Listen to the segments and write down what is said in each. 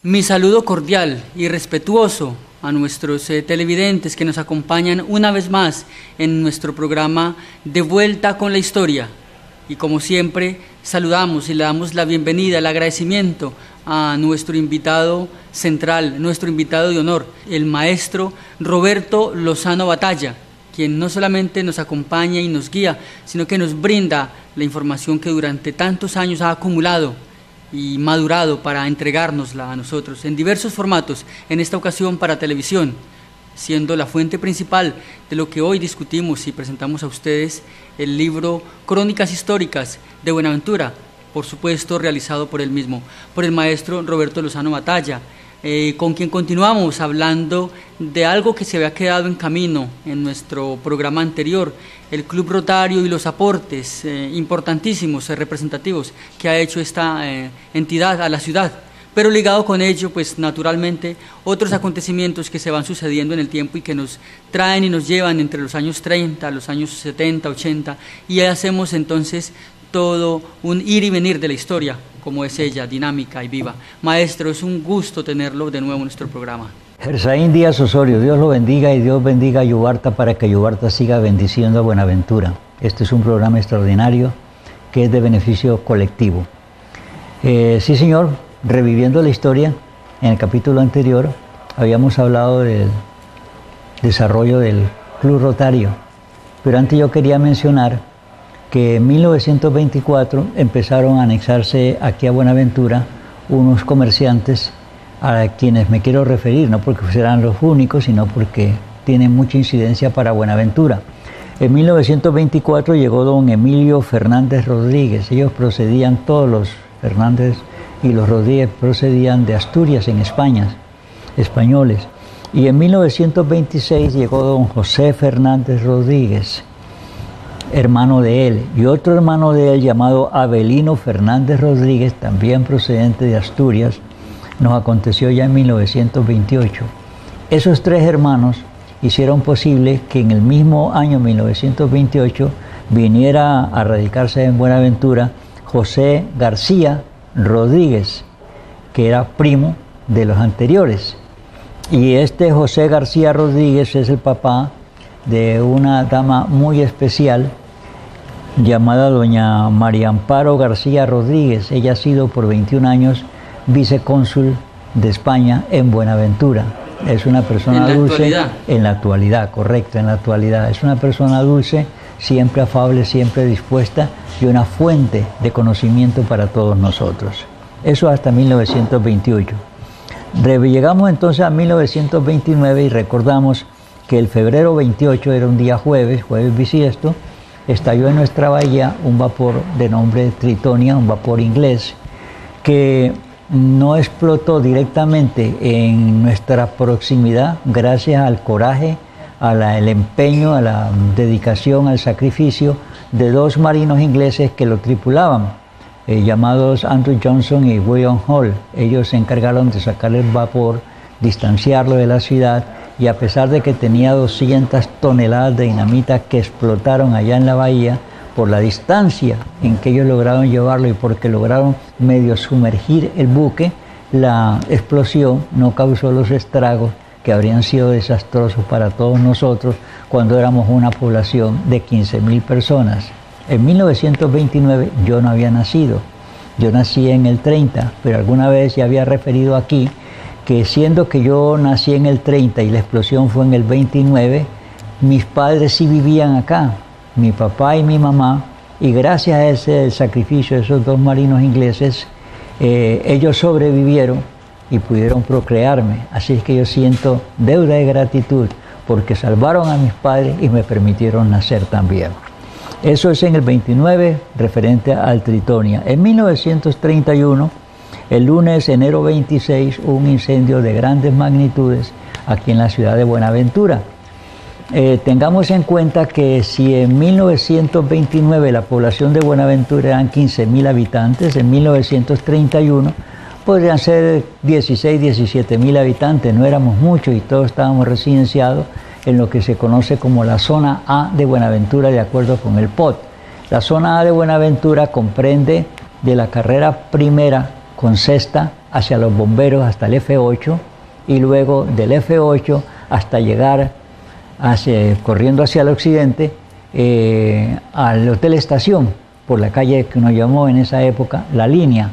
Mi saludo cordial y respetuoso a nuestros televidentes que nos acompañan una vez más en nuestro programa De Vuelta con la Historia. Y como siempre, saludamos y le damos la bienvenida, el agradecimiento a nuestro invitado central, nuestro invitado de honor, el maestro Roberto Lozano Batalla, quien no solamente nos acompaña y nos guía, sino que nos brinda la información que durante tantos años ha acumulado y madurado para entregárnosla a nosotros en diversos formatos, en esta ocasión para televisión, siendo la fuente principal de lo que hoy discutimos y presentamos a ustedes el libro Crónicas Históricas de Buenaventura, por supuesto realizado por él mismo, por el maestro Roberto Lozano Batalla, con quien continuamos hablando de algo que se había quedado en camino en nuestro programa anterior, el Club Rotario y los aportes importantísimos, representativos que ha hecho esta entidad a la ciudad, pero ligado con ello, pues naturalmente, otros acontecimientos que se van sucediendo en el tiempo y que nos traen y nos llevan entre los años 30, los años 70, 80, y hacemos entonces todo un ir y venir de la historia, como es ella, dinámica y viva. Maestro, es un gusto tenerlo de nuevo en nuestro programa. Gersaín Díaz Osorio, Dios lo bendiga y Dios bendiga a Yubarta para que Yubarta siga bendiciendo a Buenaventura. Este es un programa extraordinario que es de beneficio colectivo. Sí, señor, reviviendo la historia, en el capítulo anterior habíamos hablado del desarrollo del Club Rotario, pero antes yo quería mencionar que en 1924 empezaron a anexarse aquí a Buenaventura unos comerciantes a quienes me quiero referir, no porque serán los únicos, sino porque tienen mucha incidencia para Buenaventura. En 1924 llegó don Emilio Fernández Rodríguez. Ellos procedían, todos los Fernández y los Rodríguez procedían de Asturias, en España, españoles. Y en 1926 llegó don José Fernández Rodríguez, hermano de él, y otro hermano de él llamado Avelino Fernández Rodríguez, también procedente de Asturias. Nos aconteció ya en 1928. Esos tres hermanos hicieron posible que en el mismo año 1928 viniera a radicarse en Buenaventura José García Rodríguez, que era primo de los anteriores. Y este José García Rodríguez es el papá de una dama muy especial llamada doña María Amparo García Rodríguez. Ella ha sido por 21 años vicecónsul de España en Buenaventura. Es una persona dulce. En la actualidad, correcto, en la actualidad. Es una persona dulce, siempre afable, siempre dispuesta y una fuente de conocimiento para todos nosotros. Eso hasta 1928. Llegamos entonces a 1929 y recordamos que el febrero 28 era un día jueves bisiesto, estalló en nuestra bahía un vapor de nombre Tritonia, un vapor inglés, que no explotó directamente en nuestra proximidad gracias al coraje, al empeño, a la dedicación, al sacrificio de dos marinos ingleses que lo tripulaban, llamados Andrew Johnson y William Hall. Ellos se encargaron de sacar el vapor, distanciarlo de la ciudad, y a pesar de que tenía 200 toneladas de dinamita que explotaron allá en la bahía, por la distancia en que ellos lograron llevarlo y porque lograron medio sumergir el buque, la explosión no causó los estragos que habrían sido desastrosos para todos nosotros cuando éramos una población de 15.000 personas. En 1929 yo no había nacido, yo nací en el 30, pero alguna vez ya había referido aquí que siendo que yo nací en el 30 y la explosión fue en el 29, mis padres sí vivían acá, mi papá y mi mamá, y gracias a ese sacrificio de esos dos marinos ingleses, ellos sobrevivieron y pudieron procrearme. Así es que yo siento deuda de gratitud porque salvaron a mis padres y me permitieron nacer también. Eso es en el 29, referente al Tritonia. En 1931, el lunes, enero 26, hubo un incendio de grandes magnitudes aquí en la ciudad de Buenaventura. Tengamos en cuenta que si en 1929 la población de Buenaventura eran 15.000 habitantes, en 1931 podrían ser 16, 17.000 habitantes, no éramos muchos y todos estábamos residenciados en lo que se conoce como la zona A de Buenaventura de acuerdo con el POT. La zona A de Buenaventura comprende de la carrera primera con sexta hacia los bomberos hasta el F8 y luego del F8 hasta llegar corriendo hacia el occidente al Hotel Estación, por la calle que nos llamó en esa época La Línea.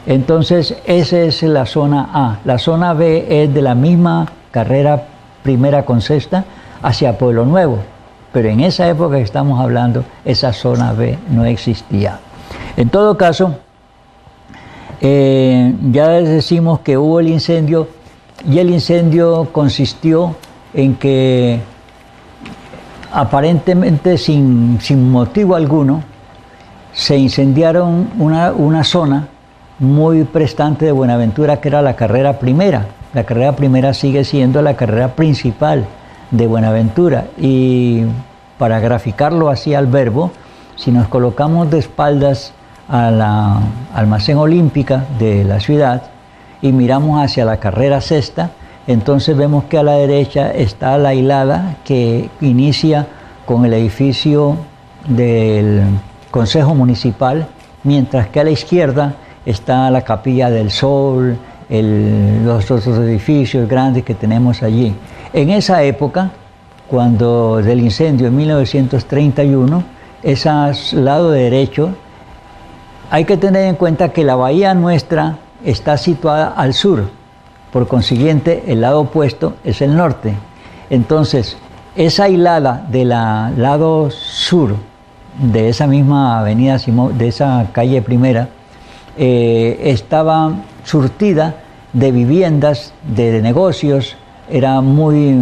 Entonces esa es la zona A. La zona B es de la misma carrera primera con sexta hacia Pueblo Nuevo, pero en esa época que estamos hablando, esa zona B no existía. En todo caso, ya decimos que hubo el incendio, y el incendio consistió en que aparentemente sin motivo alguno se incendiaron una zona muy prestante de Buenaventura, que era la carrera primera. La carrera primera sigue siendo la carrera principal de Buenaventura, y para graficarlo así al verbo, si nos colocamos de espaldas a la almacén olímpica de la ciudad y miramos hacia la carrera sexta, entonces vemos que a la derecha está la hilada que inicia con el edificio del Consejo Municipal, mientras que a la izquierda está la Capilla del Sol, los otros edificios grandes que tenemos allí. En esa época, cuando del incendio en 1931, ese lado derecho, hay que tener en cuenta que la bahía nuestra está situada al sur, por consiguiente el lado opuesto es el norte. Entonces, esa hilada del lado sur de esa misma avenida Simón, de esa calle primera, estaba surtida de viviendas, de negocios, era muy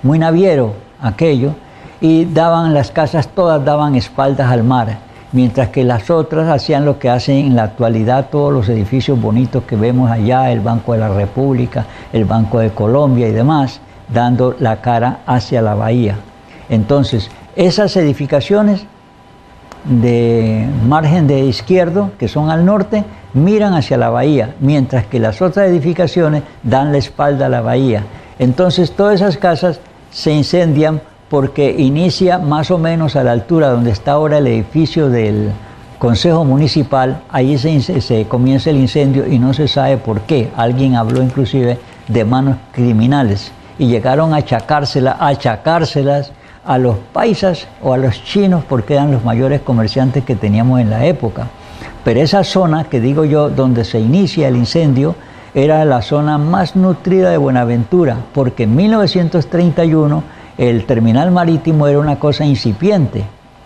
naviero aquello, y las casas todas daban espaldas al mar, mientras que las otras hacían lo que hacen en la actualidad todos los edificios bonitos que vemos allá, el Banco de la República, el Banco de Colombia y demás, dando la cara hacia la bahía. Entonces, esas edificaciones de margen de izquierdo, que son al norte, miran hacia la bahía, mientras que las otras edificaciones dan la espalda a la bahía. Entonces todas esas casas se incendian porque inicia más o menos a la altura donde está ahora el edificio del Consejo Municipal, ahí se comienza el incendio y no se sabe por qué. Alguien habló inclusive de manos criminales y llegaron a achacárselas a los paisas o a los chinos, porque eran los mayores comerciantes que teníamos en la época. Pero esa zona que digo yo, donde se inicia el incendio, era la zona más nutrida de Buenaventura, porque en 1931 el terminal marítimo era una cosa incipiente.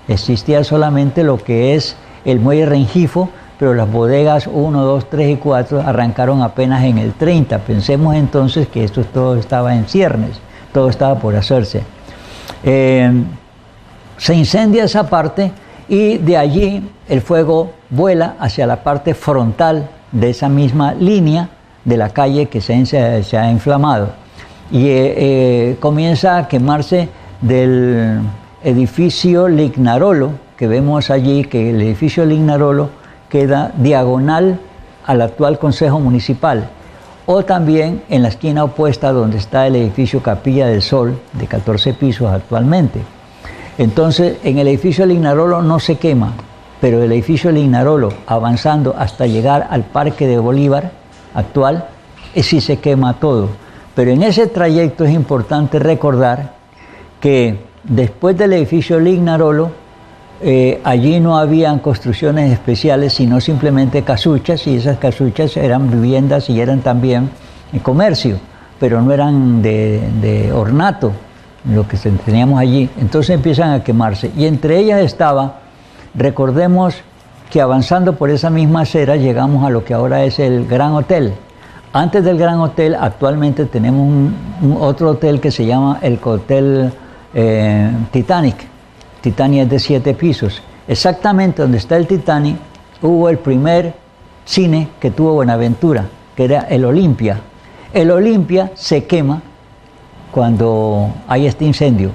Existía solamente lo que es el muelle Rengifo, pero las bodegas 1, 2, 3 y 4 arrancaron apenas en el 30. Pensemos entonces que esto todo estaba en ciernes, todo estaba por hacerse. Se incendia esa parte y de allí el fuego vuela hacia la parte frontal de esa misma línea de la calle que se ha inflamado, y comienza a quemarse del edificio Lignarolo que vemos allí, que el edificio Lignarolo queda diagonal al actual Consejo Municipal, o también en la esquina opuesta donde está el edificio Capilla del Sol de 14 pisos actualmente. Entonces en el edificio Lignarolo no se quema, pero el edificio Lignarolo, avanzando hasta llegar al Parque de Bolívar actual, sí se quema todo. Pero en ese trayecto es importante recordar que después del edificio Lignarolo, allí no habían construcciones especiales, sino simplemente casuchas, y esas casuchas eran viviendas y eran también comercio, pero no eran de ornato, lo que teníamos allí. Entonces empiezan a quemarse, y entre ellas estaba, recordemos que avanzando por esa misma acera llegamos a lo que ahora es el Gran Hotel. Antes del Gran Hotel actualmente tenemos otro hotel que se llama el Hotel Titanic. Titanic es de 7 pisos. Exactamente donde está el Titanic hubo el primer cine que tuvo Buenaventura, que era el Olimpia. El Olimpia se quema cuando hay este incendio.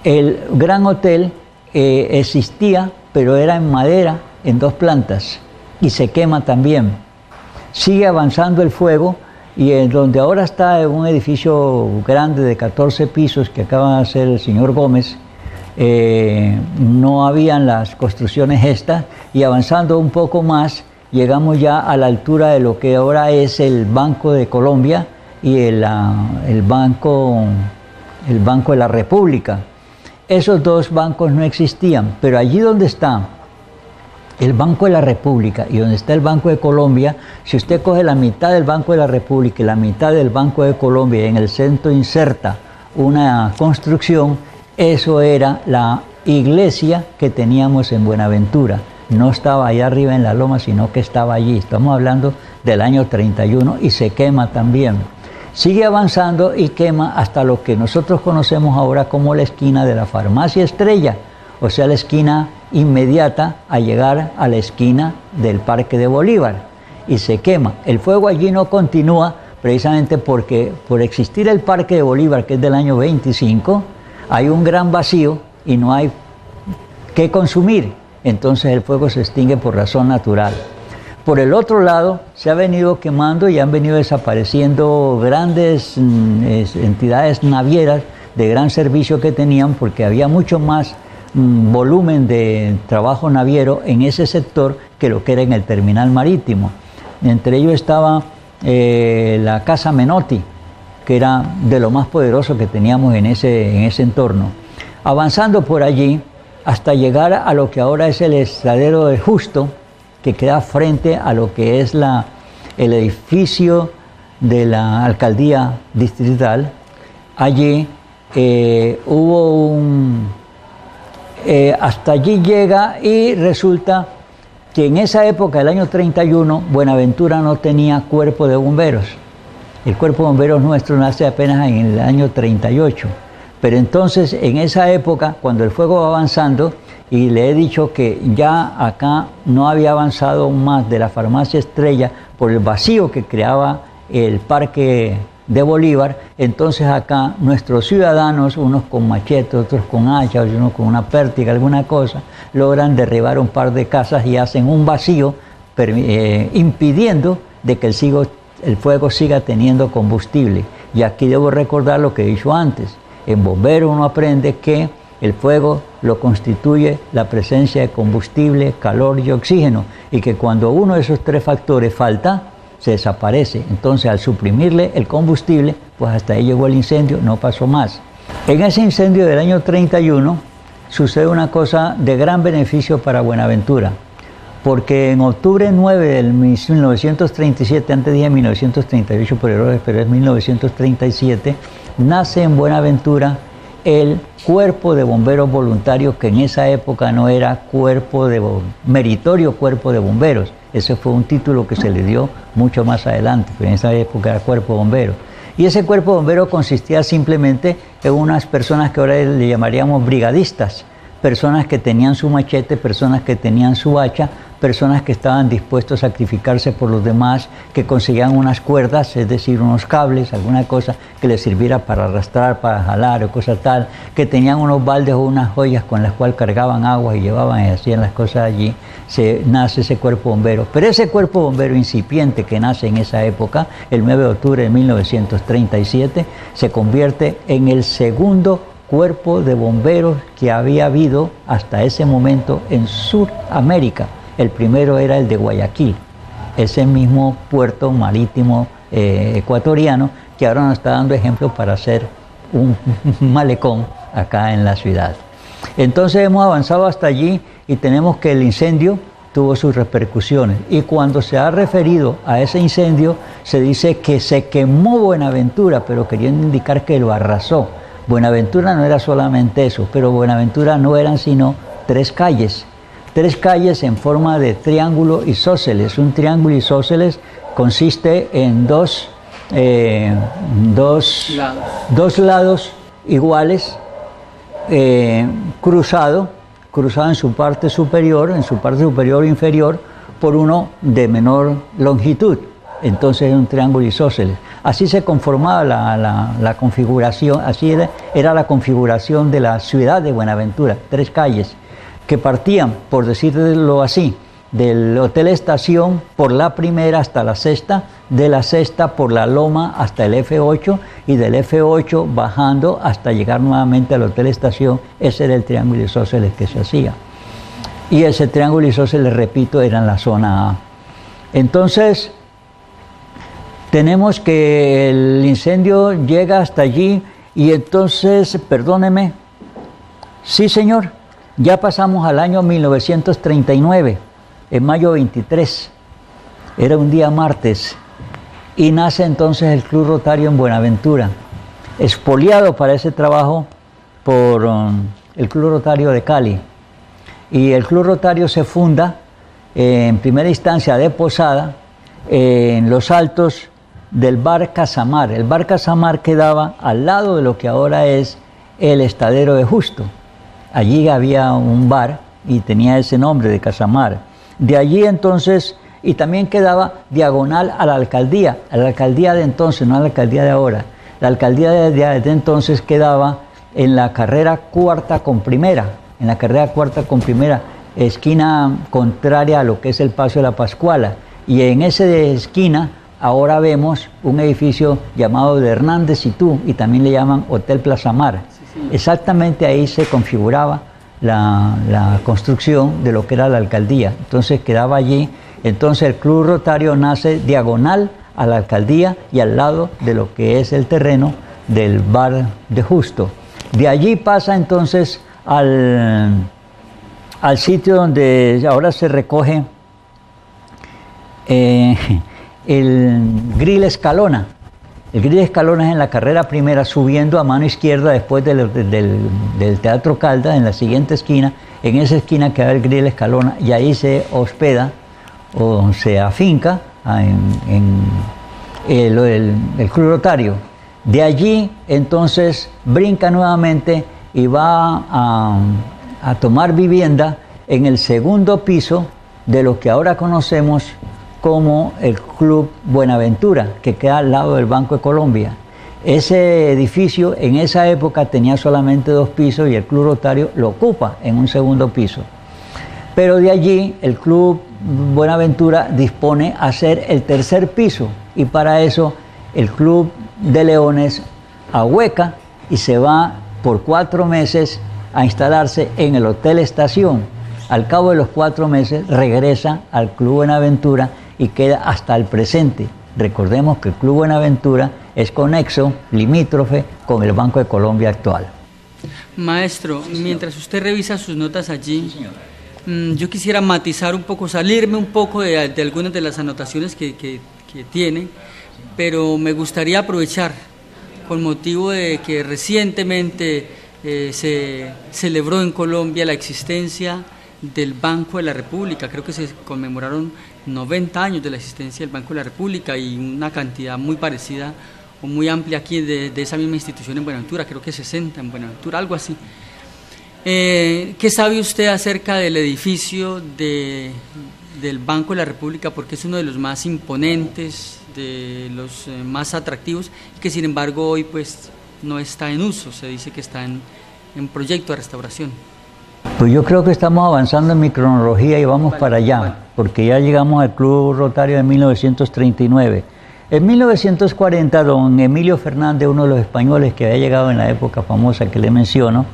El Gran Hotel existía, pero era en madera, en 2 plantas, y se quema también. Sigue avanzando el fuego, y en donde ahora está un edificio grande de 14 pisos que acaba de hacer el señor Gómez, no habían las construcciones estas, y avanzando un poco más llegamos ya a la altura de lo que ahora es el Banco de Colombia y el Banco de la República. Esos dos bancos no existían, pero allí donde está el Banco de la República y donde está el Banco de Colombia, si usted coge la mitad del Banco de la República y la mitad del Banco de Colombia y en el centro inserta una construcción, eso era la iglesia que teníamos en Buenaventura. No estaba allá arriba en la loma, sino que estaba allí. Estamos hablando del año 31 y se quema también. Sigue avanzando y quema hasta lo que nosotros conocemos ahora como la esquina de la Farmacia Estrella, o sea, la esquina inmediata a llegar a la esquina del Parque de Bolívar, y se quema. El fuego allí no continúa precisamente porque por existir el Parque de Bolívar, que es del año 25, hay un gran vacío y no hay qué consumir, entonces el fuego se extingue por razón natural. Por el otro lado, se ha venido quemando y han venido desapareciendo grandes entidades navieras de gran servicio que tenían, porque había mucho más volumen de trabajo naviero en ese sector que lo que era en el terminal marítimo. Entre ellos estaba la Casa Menotti, que era de lo más poderoso que teníamos en ese entorno. Avanzando por allí hasta llegar a lo que ahora es el Estradero del Justo, que queda frente a lo que es el edificio de la alcaldía distrital. Allí hubo hasta allí llega y resulta que en esa época, el año 31, Buenaventura no tenía cuerpo de bomberos. El cuerpo de bomberos nuestro nace apenas en el año 38. Pero entonces, en esa época, cuando el fuego va avanzando, y le he dicho que ya acá no había avanzado más de la Farmacia Estrella por el vacío que creaba el Parque de Bolívar, entonces acá nuestros ciudadanos, unos con machetes, otros con hachas, unos con una pértiga, alguna cosa, logran derribar un par de casas y hacen un vacío impidiendo de que el fuego siga teniendo combustible. Y aquí debo recordar lo que he dicho antes. En bombero uno aprende que el fuego lo constituye la presencia de combustible, calor y oxígeno, y que cuando uno de esos tres factores falta, se desaparece. Entonces, al suprimirle el combustible, pues hasta ahí llegó el incendio, no pasó más. En ese incendio del año 31 sucede una cosa de gran beneficio para Buenaventura, porque en octubre 9 del 1937, antes dije 1938 por errores, pero es 1937, nace en Buenaventura el Cuerpo de Bomberos Voluntarios, que en esa época no era meritorio Cuerpo de Bomberos. Ese fue un título que se le dio mucho más adelante, pero en esa época era Cuerpo de Bomberos. Y ese Cuerpo de Bomberos consistía simplemente en unas personas que ahora le llamaríamos brigadistas, personas que tenían su machete, personas que tenían su hacha, personas que estaban dispuestos a sacrificarse por los demás, que conseguían unas cuerdas, es decir, unos cables, alguna cosa que les sirviera para arrastrar, para jalar o cosa tal, que tenían unos baldes o unas joyas con las cuales cargaban agua y llevaban y hacían las cosas allí. Nace ese cuerpo bombero. Pero ese cuerpo bombero incipiente que nace en esa época, el 9 de octubre de 1937, se convierte en el segundo cuerpo de bomberos que había habido hasta ese momento en Sudamérica. El primero era el de Guayaquil, ese mismo puerto marítimo ecuatoriano que ahora nos está dando ejemplo para hacer un malecón acá en la ciudad. Entonces hemos avanzado hasta allí y tenemos que el incendio tuvo sus repercusiones. Y cuando se ha referido a ese incendio, se dice que se quemó Buenaventura, pero queriendo indicar que lo arrasó. Buenaventura no era solamente eso, pero Buenaventura no eran sino tres calles en forma de triángulo isósceles. Un triángulo isósceles consiste en dos lados iguales, cruzado en su parte superior o inferior, por uno de menor longitud. Entonces es un triángulo isósceles. Así se conformaba la configuración, así era la configuración de la ciudad de Buenaventura, tres calles que partían, por decirlo así, del Hotel Estación por la primera hasta la sexta, de la sexta por la Loma hasta el F8 y del F8 bajando hasta llegar nuevamente al Hotel Estación. Ese era el triángulo isósceles que se hacía. Y ese triángulo isósceles, repito, era en la zona A. Entonces, tenemos que el incendio llega hasta allí y entonces, perdóneme, sí señor, ya pasamos al año 1939, en mayo 23, era un día martes, y nace entonces el Club Rotario en Buenaventura, expoliado para ese trabajo por el Club Rotario de Cali. Y el Club Rotario se funda en primera instancia de Posada, en los altos del bar Casamar. El bar Casamar quedaba al lado de lo que ahora es el Estadero de Justo. Allí había un bar y tenía ese nombre de Casamar. De allí entonces, y también quedaba diagonal a la alcaldía de entonces, no a la alcaldía de ahora. La alcaldía de entonces quedaba en la carrera cuarta con primera, esquina contraria a lo que es el Paso de la Pascuala. Y en esa esquina ahora vemos un edificio llamado de Hernández y Tú, y también le llaman Hotel Plaza Mar. Sí. Exactamente ahí se configuraba la construcción de lo que era la alcaldía. Entonces quedaba allí. Entonces el Club Rotario nace diagonal a la alcaldía y al lado de lo que es el terreno del bar de Justo. De allí pasa entonces al sitio donde ahora se recoge el Grill Escalona. El Grill Escalona es en la carrera primera, subiendo a mano izquierda después del Teatro Caldas, en la siguiente esquina. En esa esquina queda el Grill Escalona y ahí se hospeda o se afinca en el Club Rotario. De allí entonces brinca nuevamente y va a tomar vivienda en el segundo piso de lo que ahora conocemos como el Club Buenaventura, que queda al lado del Banco de Colombia. Ese edificio en esa época tenía solamente 2 pisos y el Club Rotario lo ocupa en un segundo piso. Pero de allí el Club Buenaventura dispone a hacer el tercer piso y para eso el Club de Leones ahueca y se va por 4 meses a instalarse en el Hotel Estación. Al cabo de los 4 meses regresa al Club Buenaventura y queda hasta el presente. Recordemos que el Club Buenaventura es conexo, limítrofe con el Banco de Colombia actual. Maestro, mientras usted revisa sus notas allí, yo quisiera matizar un poco, salirme un poco de algunas de las anotaciones que tiene, pero me gustaría aprovechar con motivo de que recientemente se celebró en Colombia la existencia del Banco de la República. Creo que se conmemoraron 90 años de la existencia del Banco de la República y una cantidad muy parecida o muy amplia aquí de esa misma institución en Buenaventura, creo que 60 en Buenaventura, algo así. ¿Qué sabe usted acerca del edificio del Banco de la República? Porque es uno de los más imponentes, de los más atractivos, que sin embargo hoy pues no está en uso, se dice que está en proyecto de restauración. Pues yo creo que estamos avanzando en mi cronología y vamos para allá, porque ya llegamos al Club Rotario de 1939. En 1940, don Emilio Fernández, uno de los españoles que había llegado en la época famosa que le menciono,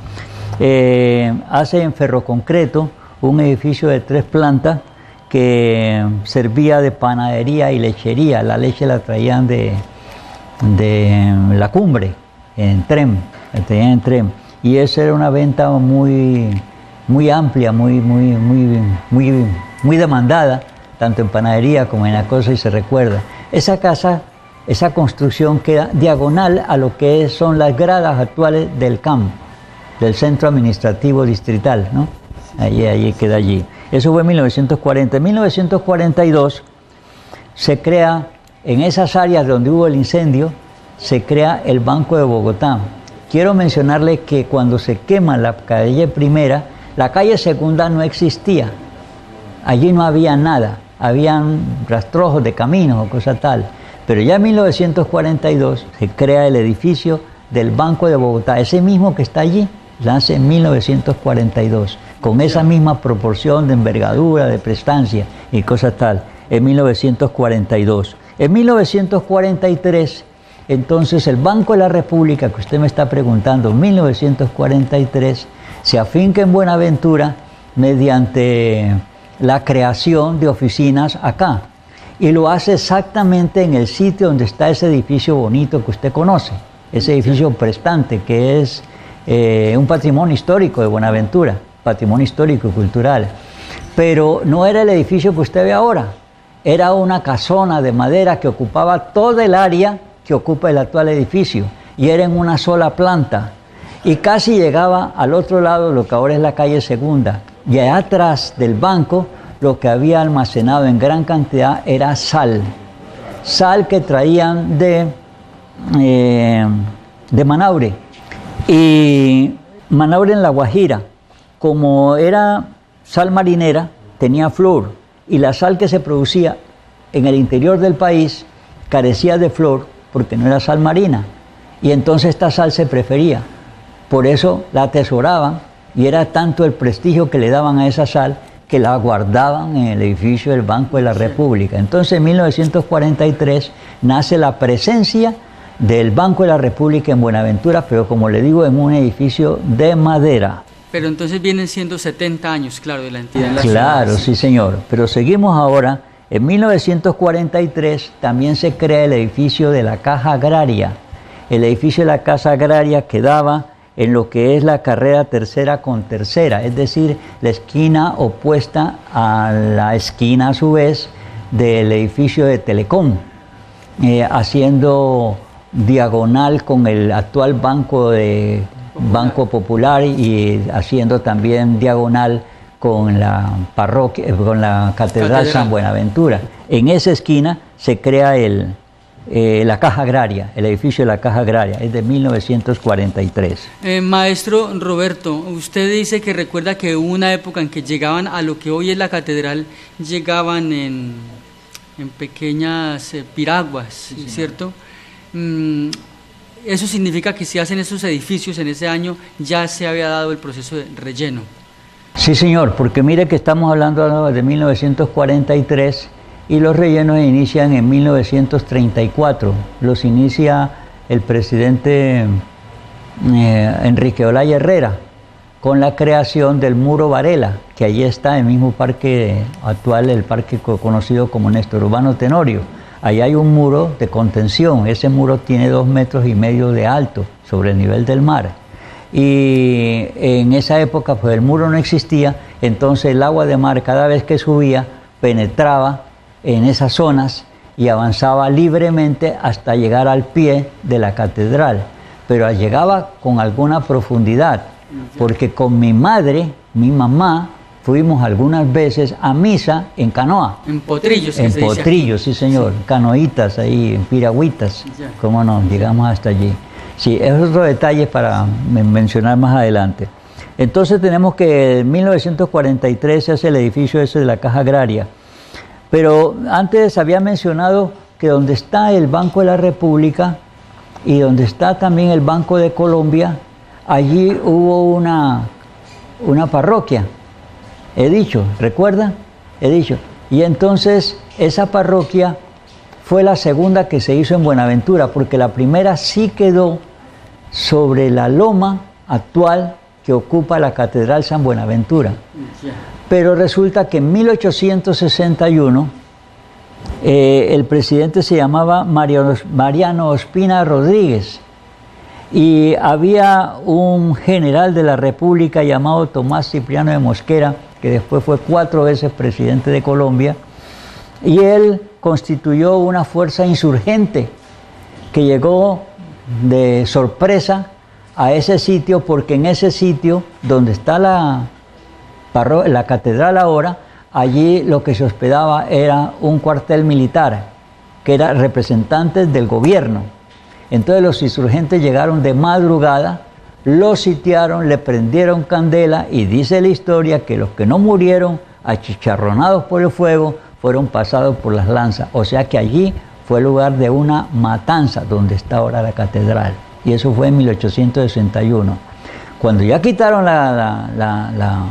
hace en ferroconcreto un edificio de 3 plantas que servía de panadería y lechería. La leche la traían de la cumbre, en tren, y esa era una venta muy amplia, muy demandada, tanto en panadería como en la cosa, y se recuerda. Esa casa, esa construcción queda diagonal a lo que son las gradas actuales del CAM, del Centro Administrativo Distrital, ¿no? Allí queda allí. Eso fue en 1940. En 1942 se crea, en esas áreas donde hubo el incendio, se crea el Banco de Bogotá. Quiero mencionarle que cuando se quema la calle primera, la calle segunda no existía. Allí no había nada, habían rastrojos de caminos o cosa tal. Pero ya en 1942 se crea el edificio del Banco de Bogotá, ese mismo que está allí, nace en 1942, con esa misma proporción de envergadura, de prestancia y cosas tal, en 1942. En 1943, entonces el Banco de la República, que usted me está preguntando, en 1943, se afinca en Buenaventura mediante la creación de oficinas acá. y lo hace exactamente en el sitio donde está ese edificio bonito que usted conoce, ese edificio prestante que es un patrimonio histórico de Buenaventura, patrimonio histórico y cultural. Pero no era el edificio que usted ve ahora, era una casona de madera que ocupaba toda el área que ocupa el actual edificio y era en una sola planta y casi llegaba al otro lado, lo que ahora es la calle Segunda, y allá atrás del banco lo que había almacenado en gran cantidad era sal que traían de Manaure, y Manaure en La Guajira, como era sal marinera, tenía flúor, y la sal que se producía en el interior del país carecía de flúor porque no era sal marina, y entonces esta sal se prefería, por eso la atesoraban, y era tanto el prestigio que le daban a esa sal que la guardaban en el edificio del Banco de la República. Entonces en 1943 nace la presencia del Banco de la República en Buenaventura, pero como le digo, en un edificio de madera. Pero entonces vienen siendo 70 años, claro, de la entidad. Claro, sí señor, pero seguimos ahora. En 1943 también se crea el edificio de la Caja Agraria. El edificio de la Caja Agraria quedaba en lo que es la carrera tercera con tercera, es decir, la esquina opuesta a la esquina a su vez del edificio de Telecom, haciendo diagonal con el actual Banco Popular y haciendo también diagonal con la parroquia, con la Catedral San Buenaventura. En esa esquina se crea la Caja Agraria, el edificio de la Caja Agraria, es de 1943. Maestro Roberto, usted dice que recuerda que hubo una época en que llegaban a lo que hoy es la catedral, llegaban en pequeñas piraguas, sí, ¿cierto? Eso significa que si hacen esos edificios en ese año ya se había dado el proceso de relleno. Sí señor, porque mire que estamos hablando de 1943 y los rellenos inician en 1934. Los inicia el presidente Enrique Olaya Herrera con la creación del Muro Varela, que allí está el mismo parque actual, el parque conocido como Néstor Urbano Tenorio. Ahí hay un muro de contención, ese muro tiene 2,5 metros de alto sobre el nivel del mar. Y en esa época pues el muro no existía, entonces el agua de mar cada vez que subía penetraba en esas zonas y avanzaba libremente hasta llegar al pie de la catedral, pero llegaba con alguna profundidad, porque con mi madre, mi mamá, fuimos algunas veces a misa en canoa. En potrillos. En potrillos, sí señor, sí. Canoitas ahí, en piragüitas, cómo no, llegamos hasta allí. Sí, es otro detalle para mencionar más adelante. Entonces tenemos que en 1943 se hace el edificio ese de la Caja Agraria. Pero antes había mencionado que donde está el Banco de la República y donde está también el Banco de Colombia, allí hubo una parroquia. He dicho, ¿recuerdan? He dicho. Y entonces esa parroquia fue la segunda que se hizo en Buenaventura, porque la primera sí quedó sobre la loma actual que ocupa la Catedral San Buenaventura. Pero resulta que en 1861 el presidente se llamaba Mariano Ospina Rodríguez y había un general de la República llamado Tomás Cipriano de Mosquera, que después fue 4 veces presidente de Colombia, y él constituyó una fuerza insurgente que llegó de sorpresa a ese sitio, porque en ese sitio donde está la catedral ahora, allí lo que se hospedaba era un cuartel militar, que era representantes del gobierno. Entonces los insurgentes llegaron de madrugada, lo sitiaron, le prendieron candela y dice la historia que los que no murieron achicharronados por el fuego fueron pasados por las lanzas. O sea que allí fue el lugar de una matanza donde está ahora la catedral. Y eso fue en 1861. Cuando ya quitaron la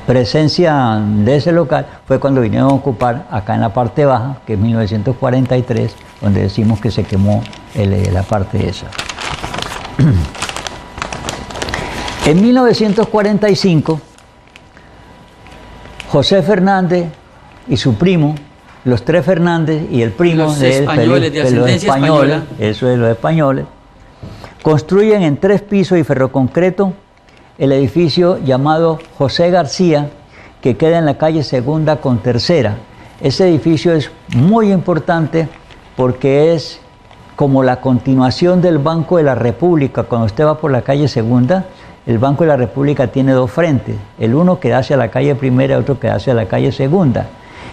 presencia de ese local, fue cuando vinieron a ocupar acá en la parte baja, que es 1943, donde decimos que se quemó la parte esa. En 1945, José Fernández y su primo, los tres Fernández y el primo Los de él, españoles, de los ascendencia españoles, española. eso es, los españoles, construyen en 3 pisos y ferroconcreto el edificio llamado José García, que queda en la calle Segunda con Tercera. Ese edificio es muy importante porque es como la continuación del Banco de la República. Cuando usted va por la calle Segunda, el Banco de la República tiene 2 frentes, el uno que da hacia la calle Primera y otro que da hacia la calle Segunda.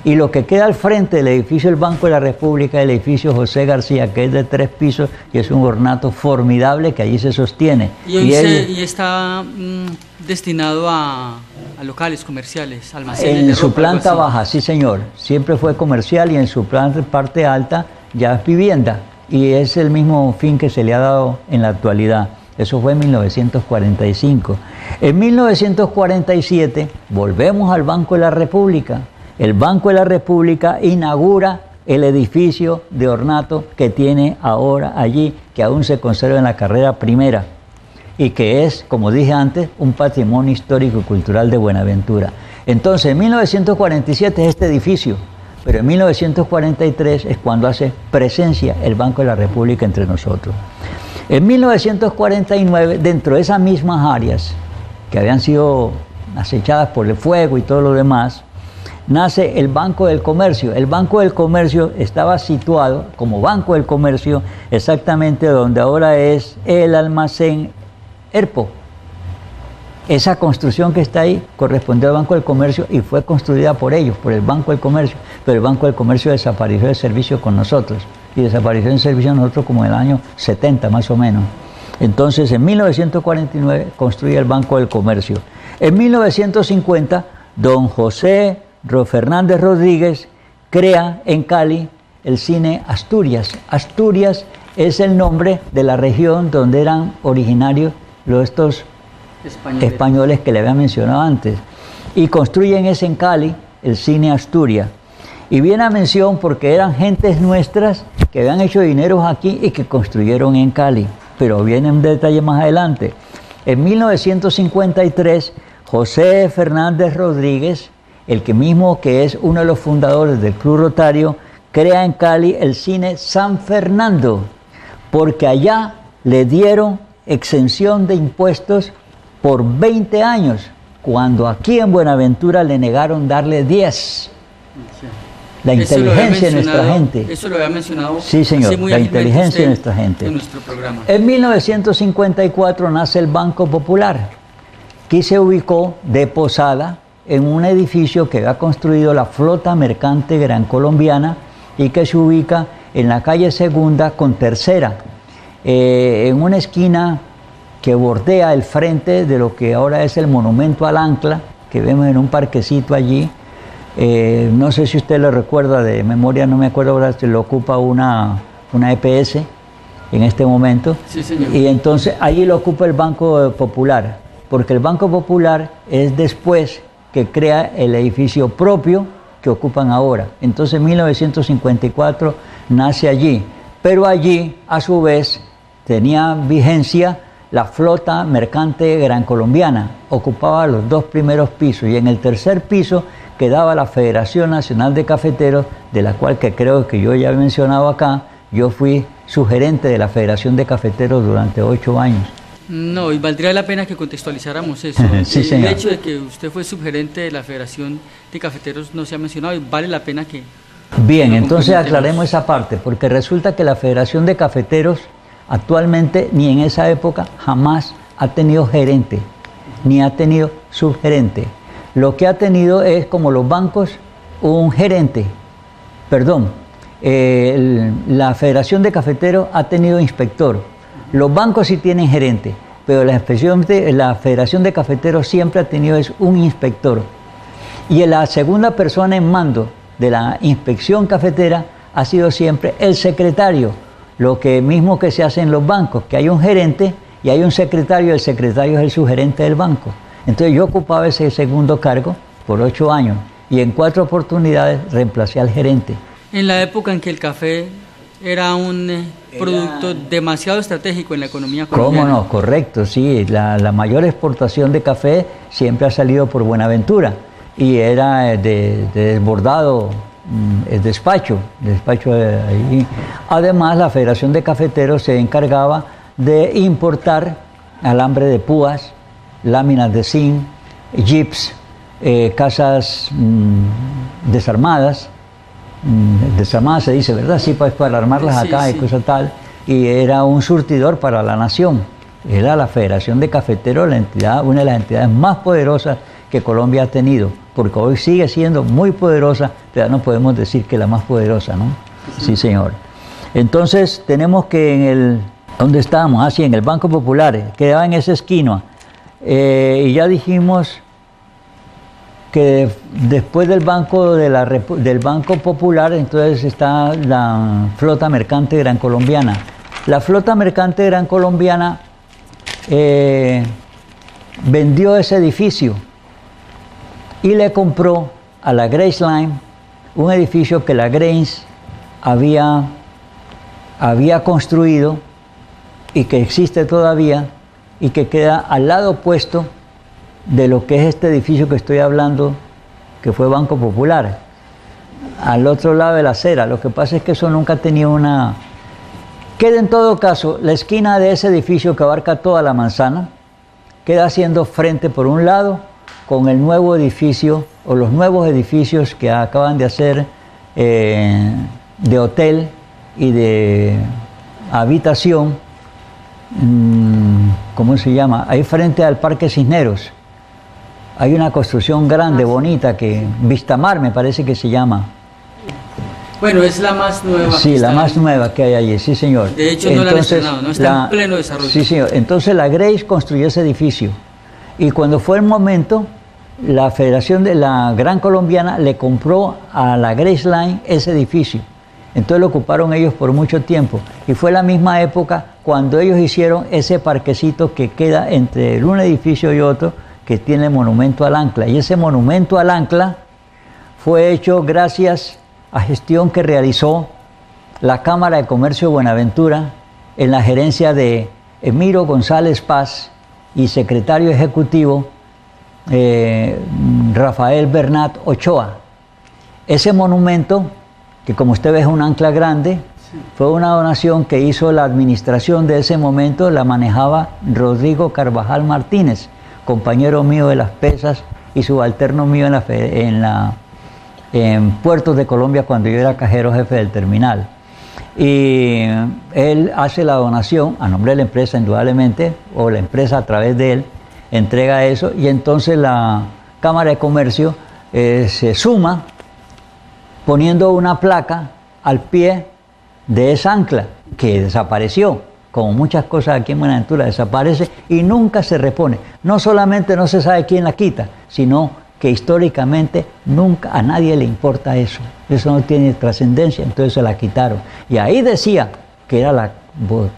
Y lo que queda al frente del edificio del Banco de la República es el edificio José García, que es de 3 pisos y es un ornato formidable que allí se sostiene. Y está destinado a locales comerciales, almacenes de En su ropa, planta algo así. baja, sí señor, siempre fue comercial, y en su parte alta ya es vivienda. Y es el mismo fin que se le ha dado en la actualidad. Eso fue en 1945. En 1947 volvemos al Banco de la República. El Banco de la República inaugura el edificio de ornato que tiene ahora allí, que aún se conserva en la carrera primera, y que es, como dije antes, un patrimonio histórico y cultural de Buenaventura. Entonces, en 1947 es este edificio, pero en 1943 es cuando hace presencia el Banco de la República entre nosotros. En 1949, dentro de esas mismas áreas que habían sido acechadas por el fuego y todo lo demás, nace el Banco del Comercio. El Banco del Comercio estaba situado como Banco del Comercio exactamente donde ahora es el almacén ERPO. Esa construcción que está ahí correspondió al Banco del Comercio y fue construida por ellos, por el Banco del Comercio, pero el Banco del Comercio desapareció del servicio con nosotros, y desapareció del servicio nosotros como en el año 70 más o menos. Entonces en 1949 construye el Banco del Comercio. En 1950 don José Fernández Rodríguez crea en Cali el cine Asturias. Asturias es el nombre de la región donde eran originarios estos españoles que le había mencionado antes, y construyen ese en Cali, el cine Asturias. Y viene a mención porque eran gentes nuestras que habían hecho dineros aquí y que construyeron en Cali, pero viene un detalle más adelante. En 1953 José Fernández Rodríguez, el que es uno de los fundadores del Club Rotario, crea en Cali el cine San Fernando, porque allá le dieron exención de impuestos por 20 años, cuando aquí en Buenaventura le negaron darle 10. La inteligencia de nuestra gente. Eso lo había mencionado. Sí, señor, la inteligencia de nuestra gente. En nuestro programa. En 1954 nace el Banco Popular, que se ubicó de posada en un edificio que había construido la Flota Mercante Gran Colombiana y que se ubica en la calle Segunda con Tercera, en una esquina que bordea el frente de lo que ahora es el Monumento al Ancla, que vemos en un parquecito allí. No sé si usted lo recuerda, de memoria no me acuerdo ahora, se lo ocupa una EPS en este momento. Sí, señor. Y entonces allí lo ocupa el Banco Popular, porque el Banco Popular es después que crea el edificio propio que ocupan ahora. Entonces en 1954 nace allí, pero allí a su vez tenía vigencia la Flota Mercante Gran Colombiana, ocupaba los 2 primeros pisos, y en el tercer piso quedaba la Federación Nacional de Cafeteros, de la cual, que creo que yo ya he mencionado acá, yo fui sugerente de la Federación de Cafeteros durante 8 años. No, y valdría la pena que contextualizáramos eso. Sí, el señor. hecho de que usted fue subgerente de la Federación de Cafeteros no se ha mencionado, y vale la pena que... Bien, lo entonces complementemos. aclaremos esa parte, porque resulta que la Federación de Cafeteros actualmente, ni en esa época, jamás ha tenido gerente, ni ha tenido subgerente. Lo que ha tenido es, como los bancos, un gerente. Perdón, la Federación de Cafeteros ha tenido inspector. Los bancos sí tienen gerente, pero la Federación de Cafeteros siempre ha tenido un inspector. Y la segunda persona en mando de la inspección cafetera ha sido siempre el secretario, lo que mismo que se hace en los bancos, que hay un gerente y hay un secretario, el secretario es el subgerente del banco. Entonces yo ocupaba ese segundo cargo por 8 años y en 4 oportunidades reemplacé al gerente. En la época en que el café era un producto demasiado estratégico en la economía colombiana. ¿Cómo no? Correcto, sí. La mayor exportación de café siempre ha salido por Buenaventura. y era de desbordado despacho ahí. Además, la Federación de Cafeteros se encargaba de importar alambre de púas, láminas de zinc, jeeps, casas desarmadas se dice, ¿verdad? Sí, pues para armarlas acá sí. Y cosas tal, y era un surtidor para la nación. Era la Federación de Cafeteros, una de las entidades más poderosas que Colombia ha tenido, porque hoy sigue siendo muy poderosa, pero no podemos decir que la más poderosa, ¿no? Sí, señor. Entonces, tenemos que en el... ¿Dónde estábamos? Ah, sí, en el Banco Popular, quedaba en esa esquina. Y ya dijimos que después del del Banco Popular, entonces está la Flota Mercante Gran Colombiana. La Flota Mercante Gran Colombiana vendió ese edificio y le compró a la Grace Line un edificio que la Grace había construido y que existe todavía y que queda al lado opuesto de lo que es este edificio que estoy hablando, que fue Banco Popular, al otro lado de la acera. Lo que pasa es que eso nunca tenía una... Queda en todo caso, la esquina de ese edificio que abarca toda la manzana, queda haciendo frente por un lado con el nuevo edificio, o los nuevos edificios que acaban de hacer de hotel y de habitación, ¿cómo se llama? Ahí frente al Parque Cisneros. Hay una construcción grande, bonita, que Vistamar me parece que se llama. Bueno, es la más nueva. Sí, la más nueva que hay allí, sí señor. De hecho no la han estrenado, no está en pleno desarrollo. Sí señor, entonces la Grace construyó ese edificio. Y cuando fue el momento, la Federación de la Gran Colombiana le compró a la Grace Line ese edificio. Entonces lo ocuparon ellos por mucho tiempo. Y fue la misma época cuando ellos hicieron ese parquecito que queda entre un edificio y otro, que tiene monumento al ancla. Y ese monumento al ancla fue hecho gracias a gestión que realizó la Cámara de Comercio de Buenaventura en la gerencia de Emiro González Paz y secretario ejecutivo Rafael Bernat Ochoa. Ese monumento, que como usted ve es un ancla grande, fue una donación que hizo la administración de ese momento, la manejaba Rodrigo Carvajal Martínez, compañero mío de las pesas y subalterno mío en Puertos de Colombia cuando yo era cajero jefe del terminal. Y él hace la donación a nombre de la empresa, indudablemente, o la empresa a través de él entrega eso, y entonces la Cámara de Comercio se suma poniendo una placa al pie de esa ancla que desapareció. Como muchas cosas aquí en Buenaventura, desaparece y nunca se repone. No solamente no se sabe quién la quita, sino que históricamente nunca a nadie le importa eso. Eso no tiene trascendencia, entonces se la quitaron. Y ahí decía que era la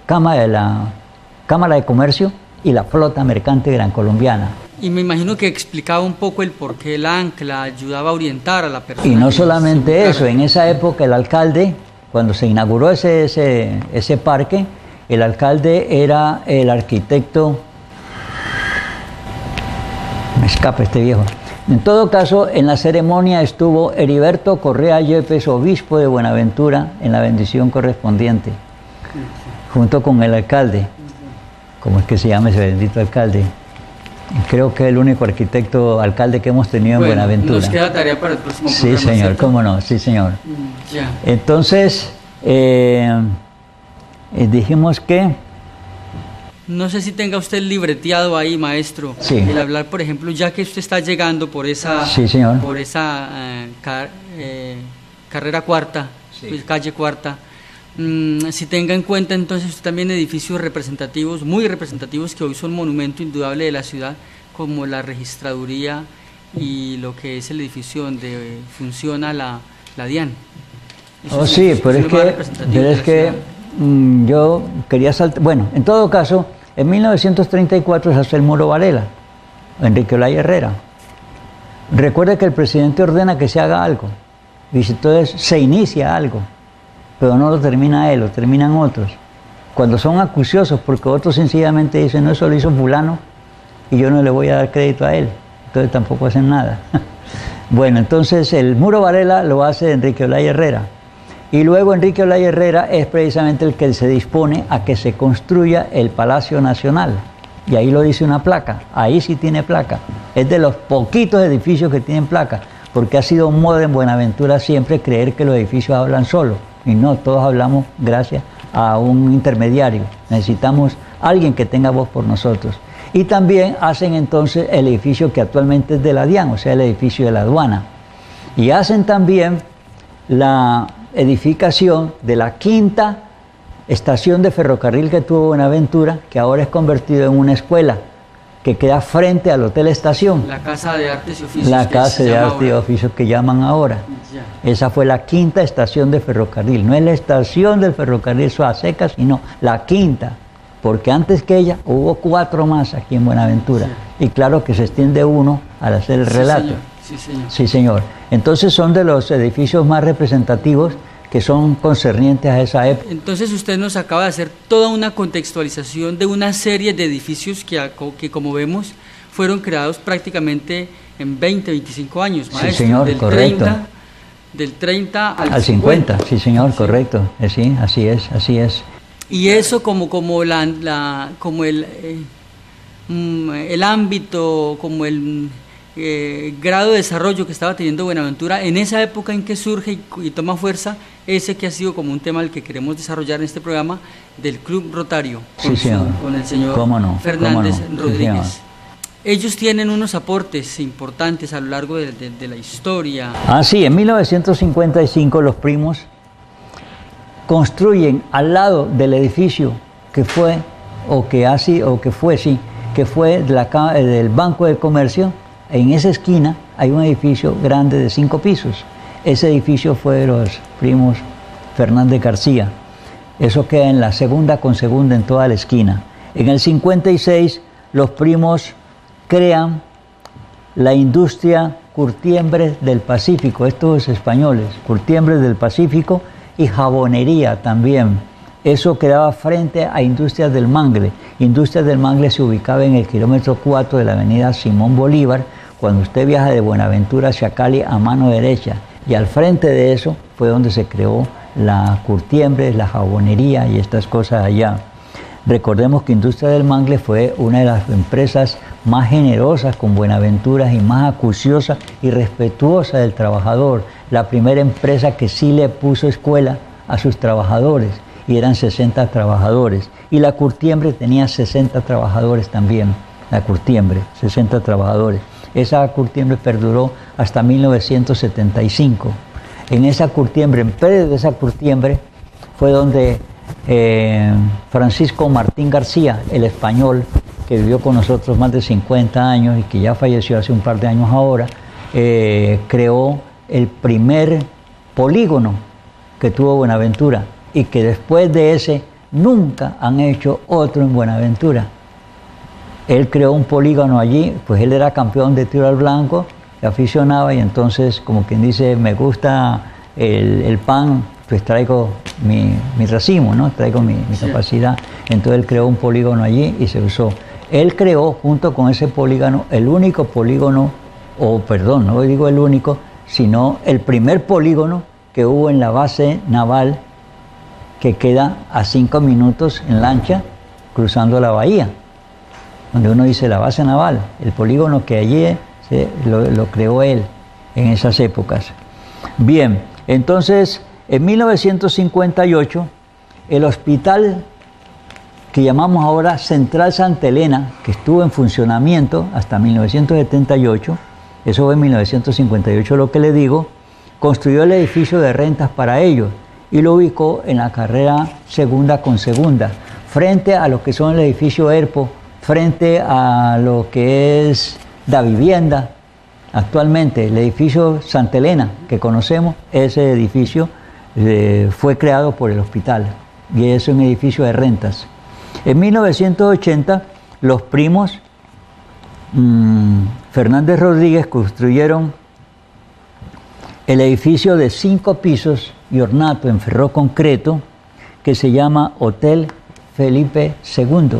Cámara de Comercio y la Flota Mercante Gran Colombiana. Y me imagino que explicaba un poco el por qué el ancla ayudaba a orientar a la persona. Y no solamente eso, en esa época el alcalde, cuando se inauguró ese parque, el alcalde era el arquitecto, me escapa este viejo. En todo caso, en la ceremonia estuvo Heriberto Correa Yepes, obispo de Buenaventura, en la bendición correspondiente, junto con el alcalde. ¿Cómo es que se llama ese bendito alcalde? Creo que es el único alcalde que hemos tenido en Buenaventura. Nos queda tarea para el próximo programa. Sí, señor, ¿cierto? cómo no, sí, señor. Ya. Entonces, dijimos que... No sé si tenga usted libreteado ahí, maestro, sí. El hablar, por ejemplo, ya que usted está llegando por esa, sí, señor. Por esa carrera cuarta, sí. Pues, calle cuarta, si tenga en cuenta entonces usted también edificios representativos, muy representativos, que hoy son monumento indudable de la ciudad, como la registraduría y lo que es el edificio donde funciona la DIAN. Oh, sí, pero es que yo quería saltar. Bueno, en todo caso, en 1934 se hace el Muro Varela, Enrique Olaya Herrera. Recuerde que el presidente ordena que se haga algo, y entonces se inicia algo, pero no lo termina él, lo terminan otros. Cuando son acuciosos, porque otros sencillamente dicen, no, eso lo hizo fulano, y yo no le voy a dar crédito a él, entonces tampoco hacen nada. Bueno, entonces el Muro Varela lo hace Enrique Olaya Herrera. Y luego Enrique Olaya Herrera es precisamente el que se dispone a que se construya el Palacio Nacional. Y ahí lo dice una placa, ahí sí tiene placa. Es de los poquitos edificios que tienen placa, porque ha sido moda en Buenaventura siempre creer que los edificios hablan solos. Y no, todos hablamos gracias a un intermediario. Necesitamos alguien que tenga voz por nosotros. Y también hacen entonces el edificio que actualmente es de la DIAN, o sea, el edificio de la aduana. Y hacen también la edificación de la quinta estación de ferrocarril que tuvo Buenaventura, que ahora es convertido en una escuela, que queda frente al Hotel Estación. La Casa de Artes y Oficios. La Casa de Artes y Oficios que llaman ahora. Ya. Esa fue la quinta estación de ferrocarril. No es la estación del ferrocarril Suaseca, sino la quinta. Porque antes que ella hubo 4 más aquí en Buenaventura. Sí. Y claro que se extiende uno al hacer el relato. Señor. Sí, señor. Sí, señor. Entonces son de los edificios más representativos que son concernientes a esa época. Entonces usted nos acaba de hacer toda una contextualización de una serie de edificios que como vemos, fueron creados prácticamente en 20, 25 años, maestro. Sí, señor, del correcto. Del 30 al 50. Sí, señor, sí. Correcto. Sí, así es, así es. Y eso como el ámbito, como el grado de desarrollo que estaba teniendo Buenaventura en esa época en que surge y toma fuerza ese que ha sido como un tema al que queremos desarrollar en este programa del Club Rotario, sí, señor. Con el señor Fernández Rodríguez. Sí, ellos tienen unos aportes importantes a lo largo de la historia. Ah, sí, en 1955 los primos construyen al lado del edificio que fue del Banco de Comercio. En esa esquina hay un edificio grande de 5 pisos. Ese edificio fue de los primos Fernández García. Eso queda en la segunda con segunda en toda la esquina. En el 56 los primos crean la industria Curtiembres del Pacífico, estos españoles, Curtiembres del Pacífico y jabonería también. Eso quedaba frente a Industrias del Mangle. Industrias del Mangle se ubicaba en el kilómetro 4 de la avenida Simón Bolívar, cuando usted viaja de Buenaventura hacia Cali a mano derecha. Y al frente de eso fue donde se creó la Curtiembres, la jabonería y estas cosas allá. Recordemos que Industria del Mangle fue una de las empresas más generosas con Buenaventura y más acuciosa y respetuosa del trabajador. La primera empresa que sí le puso escuela a sus trabajadores, y eran 60 trabajadores. Y la Curtiembre tenía 60 trabajadores también, la Curtiembre, 60 trabajadores. Esa Curtiembre perduró hasta 1975. En esa Curtiembre, en Pérez de esa Curtiembre, fue donde Francisco Martín García, el español, que vivió con nosotros más de 50 años y que ya falleció hace un par de años ahora, creó el primer polígono que tuvo Buenaventura, y que después de ese nunca han hecho otro en Buenaventura. Él creó un polígono allí, pues él era campeón de tiro al blanco, aficionaba, y entonces, como quien dice, me gusta el pan, pues traigo mi racimo, ¿no? Traigo mi capacidad. Entonces él creó un polígono allí y se usó. Él creó, junto con ese polígono, el único polígono, no digo el único, sino el primer polígono que hubo en la base naval, que queda a 5 minutos en lancha cruzando la bahía, donde uno dice la base naval, el polígono que allí lo creó él en esas épocas. Bien, entonces en 1958 el hospital que llamamos ahora Central Santa Elena, que estuvo en funcionamiento hasta 1978, eso fue en 1958 lo que le digo, construyó el edificio de rentas para ellos y lo ubicó en la carrera segunda con segunda, frente a lo que son el edificio ERPO, frente a lo que es Da Vivienda. Actualmente el edificio Santa Elena que conocemos, ese edificio fue creado por el hospital y es un edificio de rentas. En 1980 los primos Fernández Rodríguez construyeron el edificio de 5 pisos y ornato en ferroconcreto que se llama Hotel Felipe II,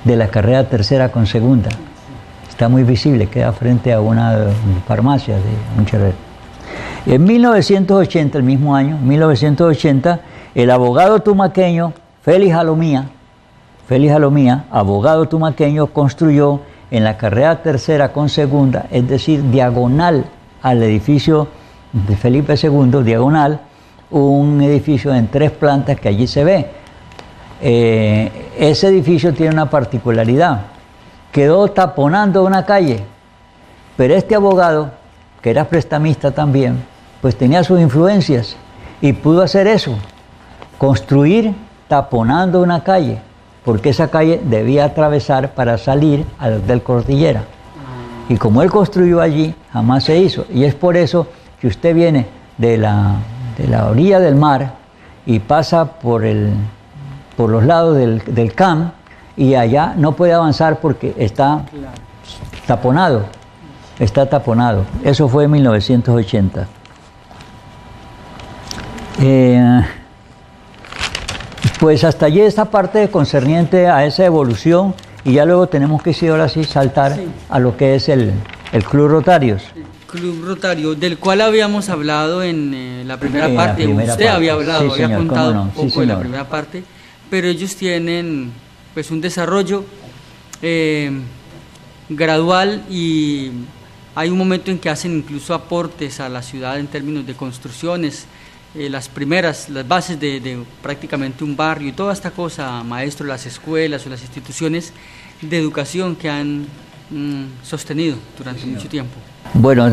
de la carrera tercera con segunda. Está muy visible, queda frente a una farmacia de Moncherrer. En 1980, el mismo año, 1980, el abogado tumaqueño Félix Jalomía, abogado tumaqueño, construyó en la carrera tercera con segunda, es decir, diagonal al edificio de Felipe II, diagonal, un edificio en 3 plantas que allí se ve. Ese edificio tiene una particularidad, quedó taponando una calle, pero este abogado, que era prestamista también, pues tenía sus influencias y pudo hacer eso, construir taponando una calle, porque esa calle debía atravesar para salir al Hotel Cordillera. Y como él construyó allí, jamás se hizo. Y es por eso que usted viene de la orilla del mar y pasa por los lados del CAM y allá no puede avanzar porque está taponado. Está taponado. Eso fue en 1980. Pues hasta allí esta parte concerniente a esa evolución y ya luego tenemos que ahora sí saltar a lo que es el Club Rotarios. Club Rotario, del cual habíamos hablado en la primera parte. Usted parte. Había hablado, sí, había señor, contado no. un poco Sí, de la señor. primera parte, pero ellos tienen pues un desarrollo gradual y hay un momento en que hacen incluso aportes a la ciudad en términos de construcciones, las bases de prácticamente un barrio y toda esta cosa, maestro, las escuelas o las instituciones de educación que han sostenido durante mucho tiempo. Bueno,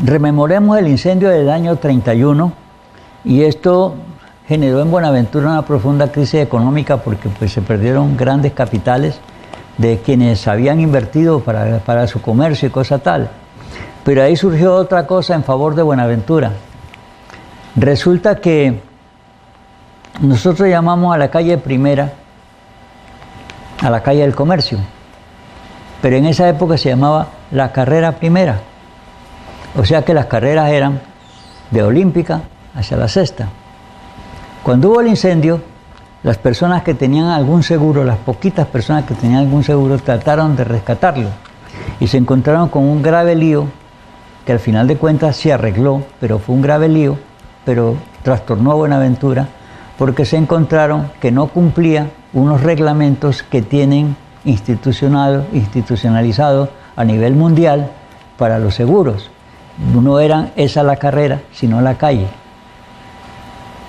rememoremos el incendio del año 31 y esto generó en Buenaventura una profunda crisis económica porque pues, se perdieron grandes capitales de quienes habían invertido para su comercio y cosa tal. Pero ahí surgió otra cosa en favor de Buenaventura. Resulta que nosotros llamamos a la calle Primera a la calle del Comercio, pero en esa época se llamaba la Carrera Primera, o sea que las carreras eran de Olímpica hacia la Sexta. Cuando hubo el incendio, las personas que tenían algún seguro, las poquitas personas que tenían algún seguro, trataron de rescatarlo y se encontraron con un grave lío que al final de cuentas se arregló, pero fue un grave lío, pero trastornó a Buenaventura porque se encontraron que no cumplía unos reglamentos que tienen institucionalizados a nivel mundial para los seguros. No eran esa la carrera, sino la calle.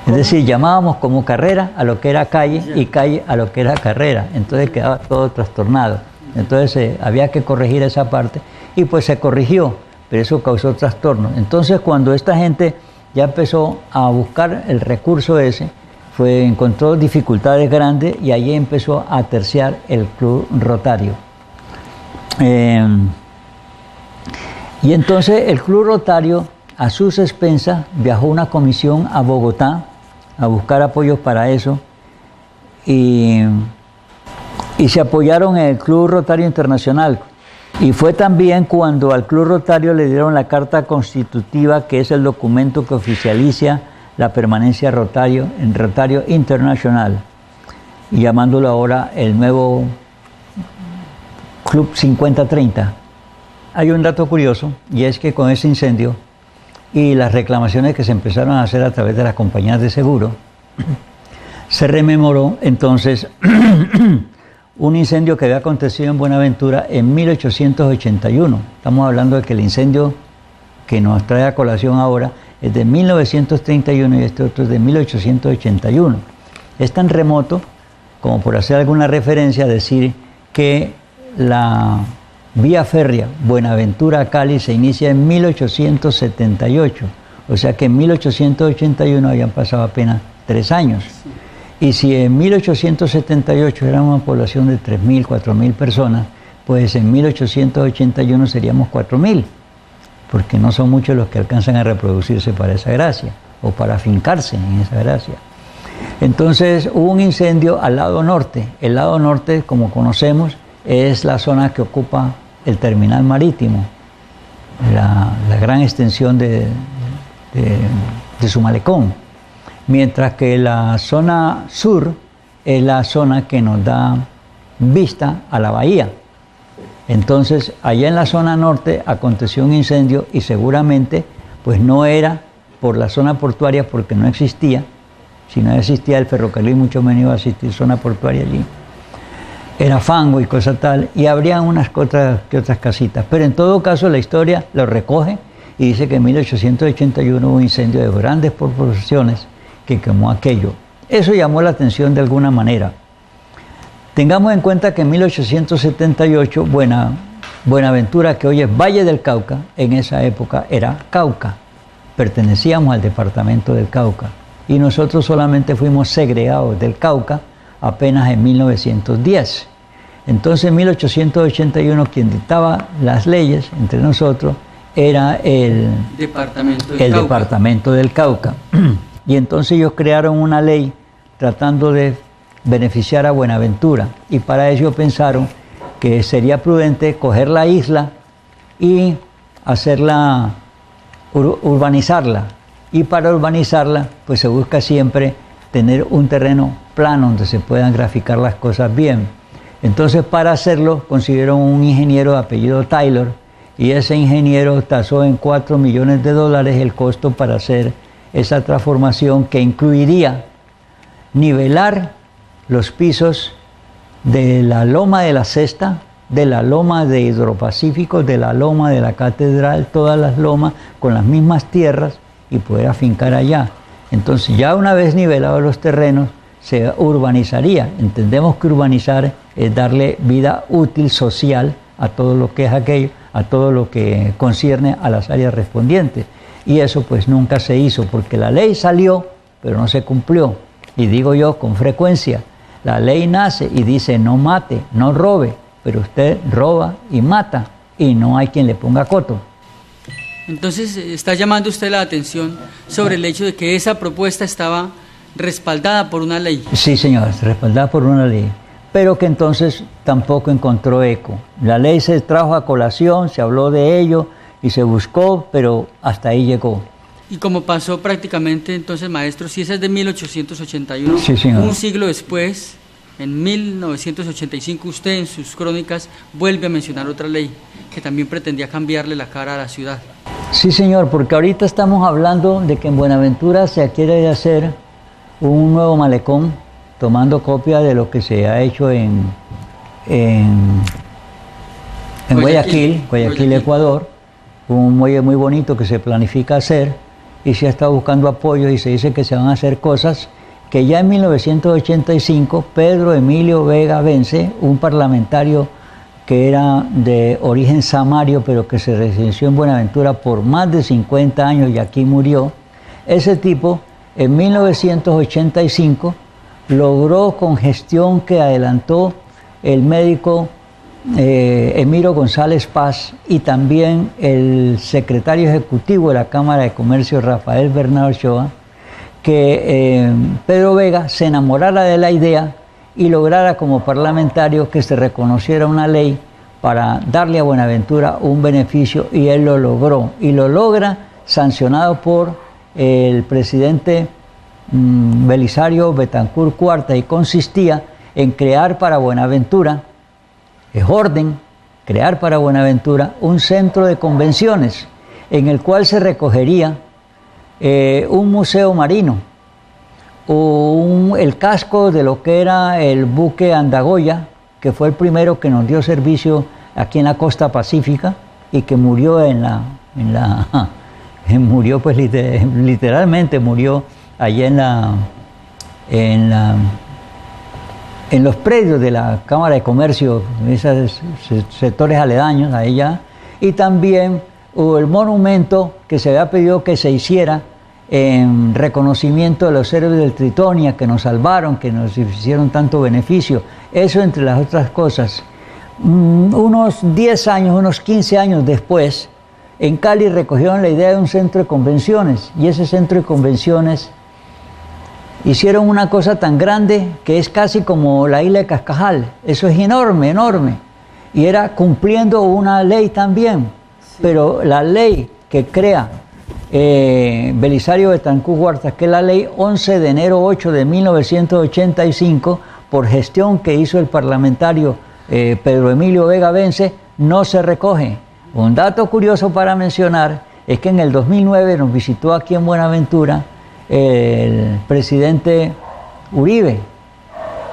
Es decir, llamábamos como carrera a lo que era calle y calle a lo que era carrera. Entonces quedaba todo trastornado. Entonces había que corregir esa parte y pues se corrigió, pero eso causó trastorno. Entonces cuando esta gente ya empezó a buscar el recurso ese, encontró dificultades grandes y allí empezó a terciar el Club Rotario. Y entonces el Club Rotario, a sus expensas, viajó una comisión a Bogotá a buscar apoyos para eso y se apoyaron en el Club Rotario Internacional. Y fue también cuando al Club Rotario le dieron la Carta Constitutiva, que es el documento que oficializa la permanencia en Rotario Internacional, y llamándolo ahora el nuevo Club 5030. Hay un dato curioso, y es que con ese incendio y las reclamaciones que se empezaron a hacer a través de las compañías de seguro, se rememoró entonces un incendio que había acontecido en Buenaventura en 1881. Estamos hablando de que el incendio que nos trae a colación ahora es de 1931 y este otro es de 1881. Es tan remoto como, por hacer alguna referencia, decir que la vía férrea Buenaventura-Cali se inicia en 1878, o sea que en 1881 habían pasado apenas 3 años. Y si en 1878 era una población de 3.000, 4.000 personas, pues en 1881 seríamos 4.000, porque no son muchos los que alcanzan a reproducirse para esa gracia, o para afincarse en esa gracia. Entonces hubo un incendio al lado norte. El lado norte, como conocemos, es la zona que ocupa el terminal marítimo, la gran extensión de su malecón. Mientras que la zona sur es la zona que nos da vista a la bahía. Entonces, allá en la zona norte aconteció un incendio y seguramente pues no era por la zona portuaria porque no existía. Si no existía el ferrocarril, mucho menos iba a existir zona portuaria allí. Era fango y cosa tal, y habrían unas que otras casitas. Pero en todo caso la historia lo recoge y dice que en 1881 hubo un incendio de grandes proporciones que quemó aquello. Eso llamó la atención de alguna manera. Tengamos en cuenta que en 1878 Buenaventura, que hoy es Valle del Cauca, en esa época era Cauca. Pertenecíamos al departamento del Cauca y nosotros solamente fuimos segregados del Cauca apenas en 1910. Entonces en 1881 quien dictaba las leyes entre nosotros era el departamento del Cauca. Y entonces ellos crearon una ley tratando de beneficiar a Buenaventura y para ello pensaron que sería prudente coger la isla y hacerla, urbanizarla. Y para urbanizarla pues se busca siempre tener un terreno plano donde se puedan graficar las cosas bien. Entonces para hacerlo consiguieron un ingeniero de apellido Taylor y ese ingeniero tasó en $4 millones el costo para hacer esa transformación que incluiría nivelar los pisos de la Loma de la Cesta, de la Loma de Hidropacífico, de la Loma de la Catedral, todas las lomas con las mismas tierras y poder afincar allá. Entonces ya una vez nivelados los terrenos se urbanizaría. Entendemos que urbanizar es darle vida útil social a todo lo que es aquello, a todo lo que concierne a las áreas respondientes. Y eso pues nunca se hizo porque la ley salió pero no se cumplió. Y digo yo con frecuencia, la ley nace y dice no mate, no robe, pero usted roba y mata y no hay quien le ponga coto. Entonces está llamando usted la atención sobre el hecho de que esa propuesta estaba respaldada por una ley. Sí, señor, respaldada por una ley, pero que entonces tampoco encontró eco. La ley se trajo a colación, se habló de ello y se buscó, pero hasta ahí llegó. Y como pasó prácticamente, entonces, maestro, si esa es de 1881, sí, señor, un siglo después, en 1985, usted en sus crónicas vuelve a mencionar otra ley que también pretendía cambiarle la cara a la ciudad. Sí, señor, porque ahorita estamos hablando de que en Buenaventura se quiere hacer un nuevo malecón, tomando copia de lo que se ha hecho en Guayaquil, Ecuador, un muelle muy bonito que se planifica hacer y se ha estado buscando apoyo y se dice que se van a hacer cosas que ya en 1985 Pedro Emilio Vega Vence, un parlamentario que era de origen samario pero que se residenció en Buenaventura por más de 50 años y aquí murió, ese tipo en 1985 logró con gestión que adelantó el médico Emiro González Paz y también el secretario ejecutivo de la Cámara de Comercio Rafael Bernardo Ochoa, que Pedro Vega se enamorara de la idea y lograra como parlamentario que se reconociera una ley para darle a Buenaventura un beneficio y él lo logró y lo logra sancionado por el presidente Belisario Betancur Cuarta y consistía en crear para Buenaventura, es orden, crear para Buenaventura un centro de convenciones en el cual se recogería un museo marino, el casco de lo que era el buque Andagoya, que fue el primero que nos dio servicio aquí en la costa pacífica y que murió murió pues literalmente murió allá en los predios de la Cámara de Comercio, en esos sectores aledaños a ella, y también hubo el monumento que se había pedido que se hiciera en reconocimiento de los héroes del Tritonia que nos salvaron, que nos hicieron tanto beneficio. Eso entre las otras cosas. Unos 10 años, unos 15 años después, en Cali recogieron la idea de un centro de convenciones y ese centro de convenciones hicieron una cosa tan grande que es casi como la isla de Cascajal. Eso es enorme, enorme. Y era cumpliendo una ley también. Sí. Pero la ley que crea Belisario Betancur Huerta, que es la ley 11 de enero 8 de 1985, por gestión que hizo el parlamentario Pedro Emilio Vega Vence, no se recoge. Un dato curioso para mencionar es que en el 2009 nos visitó aquí en Buenaventura el presidente Uribe,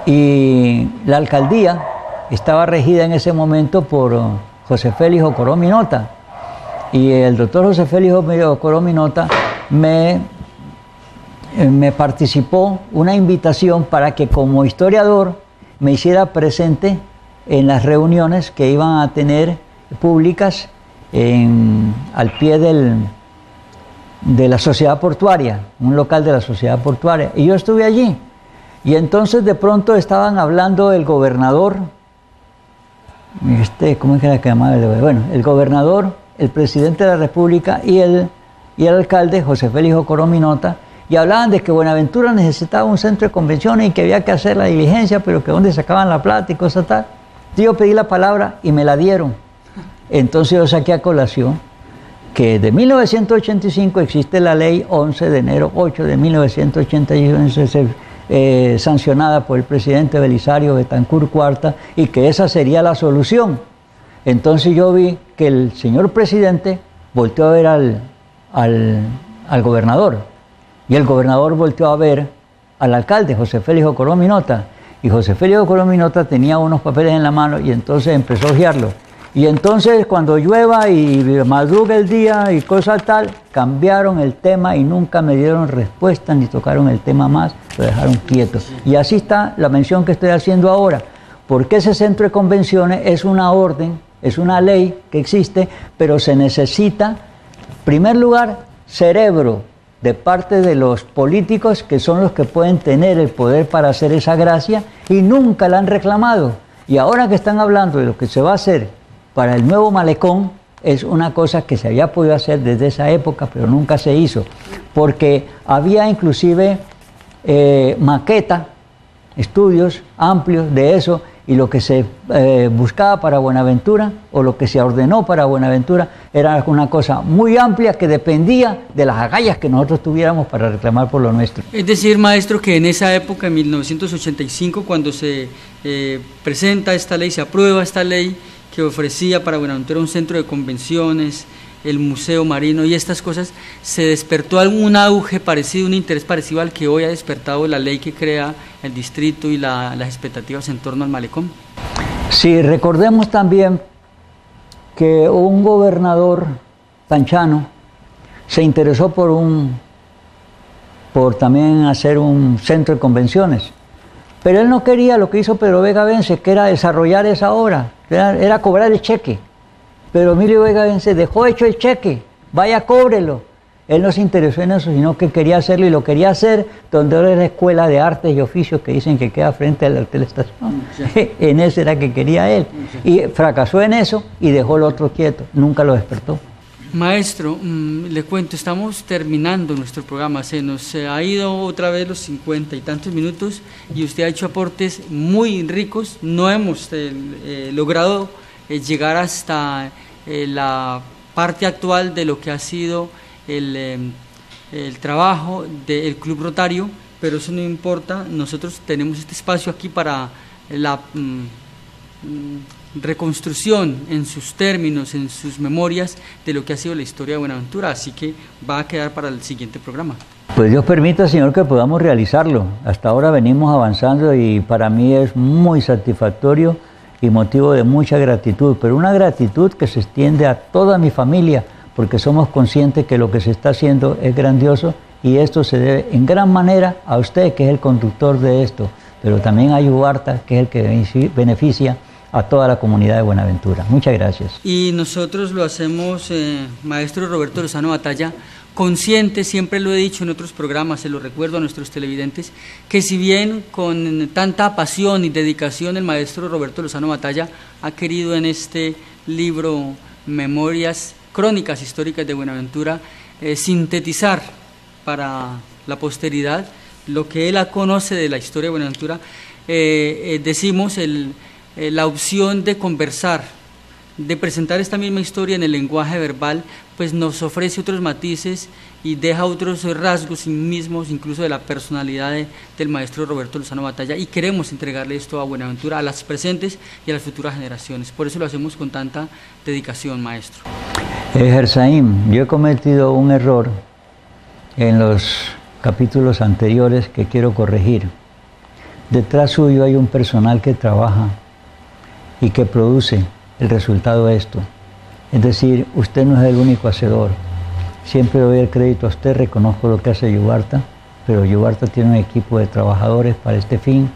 y la alcaldía estaba regida en ese momento por José Félix Ocoró Minota, y el doctor José Félix Ocoró Minota me participó una invitación para que como historiador me hiciera presente en las reuniones que iban a tener públicas al pie de la sociedad portuaria, un local de la sociedad portuaria, y yo estuve allí. Y entonces de pronto estaban hablando el gobernador, ¿cómo es que era que llamaba? Bueno, el gobernador, el presidente de la República y el alcalde, José Félix Ocoró Minota, y hablaban de que Buenaventura necesitaba un centro de convenciones y que había que hacer la diligencia, pero que dónde sacaban la plata y cosas tal. Yo pedí la palabra y me la dieron. Entonces yo saqué a colación que de 1985 existe la ley 11 de enero 8 de 1981, sancionada por el presidente Belisario Betancur Cuarta, y que esa sería la solución. Entonces yo vi que el señor presidente volteó a ver al gobernador, y el gobernador volteó a ver al alcalde, José Félix Ocoró Minota, y José Félix Ocoró Minota tenía unos papeles en la mano y entonces empezó a hojearlo. Y entonces cuando llueva y madruga el día y cosas tal, cambiaron el tema y nunca me dieron respuesta ni tocaron el tema más, lo dejaron quieto. Y así está la mención que estoy haciendo ahora, porque ese centro de convenciones es una orden, es una ley que existe, pero se necesita, en primer lugar, cerebro de parte de los políticos, que son los que pueden tener el poder para hacer esa gracia, y nunca la han reclamado. Y ahora que están hablando de lo que se va a hacer para el nuevo malecón, es una cosa que se había podido hacer desde esa época, pero nunca se hizo, porque había inclusive maqueta, estudios amplios de eso, y lo que se buscaba para Buenaventura, o lo que se ordenó para Buenaventura, era una cosa muy amplia que dependía de las agallas que nosotros tuviéramos para reclamar por lo nuestro. Es decir, maestro, que en esa época, en 1985, cuando se presenta esta ley, se aprueba esta ley, que ofrecía para Buenaventura un centro de convenciones, el Museo Marino y estas cosas, se despertó algún auge parecido, un interés parecido al que hoy ha despertado la ley que crea el distrito y las expectativas en torno al malecón. Sí, recordemos también que un gobernador tanchano se interesó por también hacer un centro de convenciones, pero él no quería lo que hizo Pedro Vega Vence, que era desarrollar esa obra, era cobrar el cheque. Pero Emilio Vega Vence dejó hecho el cheque, vaya, cóbrelo. Él no se interesó en eso, sino que quería hacerlo, y lo quería hacer donde ahora es la Escuela de Artes y Oficios, que dicen que queda frente al Hotel Estación. Sí. En ese era que quería él. Y fracasó en eso y dejó el otro quieto, nunca lo despertó. Maestro, le cuento, estamos terminando nuestro programa, se nos ha ido otra vez los 50 y tantos minutos y usted ha hecho aportes muy ricos. No hemos logrado llegar hasta la parte actual de lo que ha sido el trabajo del Club Rotario, pero eso no importa, nosotros tenemos este espacio aquí para la reconstrucción en sus términos, en sus memorias, de lo que ha sido la historia de Buenaventura, así que va a quedar para el siguiente programa. Pues Dios permita, Señor, que podamos realizarlo. Hasta ahora venimos avanzando y para mí es muy satisfactorio y motivo de mucha gratitud, pero una gratitud que se extiende a toda mi familia, porque somos conscientes que lo que se está haciendo es grandioso, y esto se debe en gran manera a usted, que es el conductor de esto, pero también a Yubarta, que es el que beneficia a toda la comunidad de Buenaventura. Muchas gracias. Y nosotros lo hacemos, maestro Roberto Lozano Batalla, consciente, siempre lo he dicho en otros programas, se lo recuerdo a nuestros televidentes, que si bien con tanta pasión y dedicación el maestro Roberto Lozano Batalla ha querido en este libro Memorias, Crónicas Históricas de Buenaventura, sintetizar para la posteridad lo que él conoce de la historia de Buenaventura, decimos la opción de conversar de presentar esta misma historia en el lenguaje verbal, pues nos ofrece otros matices y deja otros rasgos mismos, incluso de la personalidad del maestro Roberto Lozano Batalla, y queremos entregarle esto a Buenaventura, a las presentes y a las futuras generaciones. Por eso lo hacemos con tanta dedicación, maestro. Gersaim, yo he cometido un error en los capítulos anteriores que quiero corregir. Detrás suyo hay un personal que trabaja y que produce el resultado de esto. Es decir, usted no es el único hacedor. Siempre doy el crédito a usted, reconozco lo que hace Yubarta, pero Yubarta tiene un equipo de trabajadores para este fin.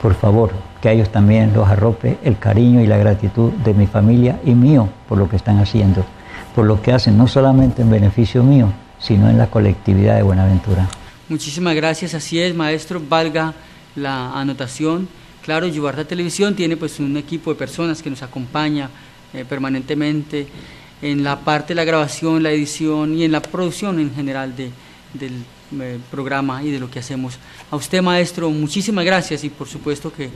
Por favor, que a ellos también los arrope el cariño y la gratitud de mi familia y mío por lo que están haciendo, por lo que hacen no solamente en beneficio mío, sino en la colectividad de Buenaventura. Muchísimas gracias, así es, maestro, valga la anotación. Claro, Yubarta Televisión tiene pues un equipo de personas que nos acompaña permanentemente en la parte de la grabación, la edición y en la producción en general del programa y de lo que hacemos. A usted, maestro, muchísimas gracias, y por supuesto que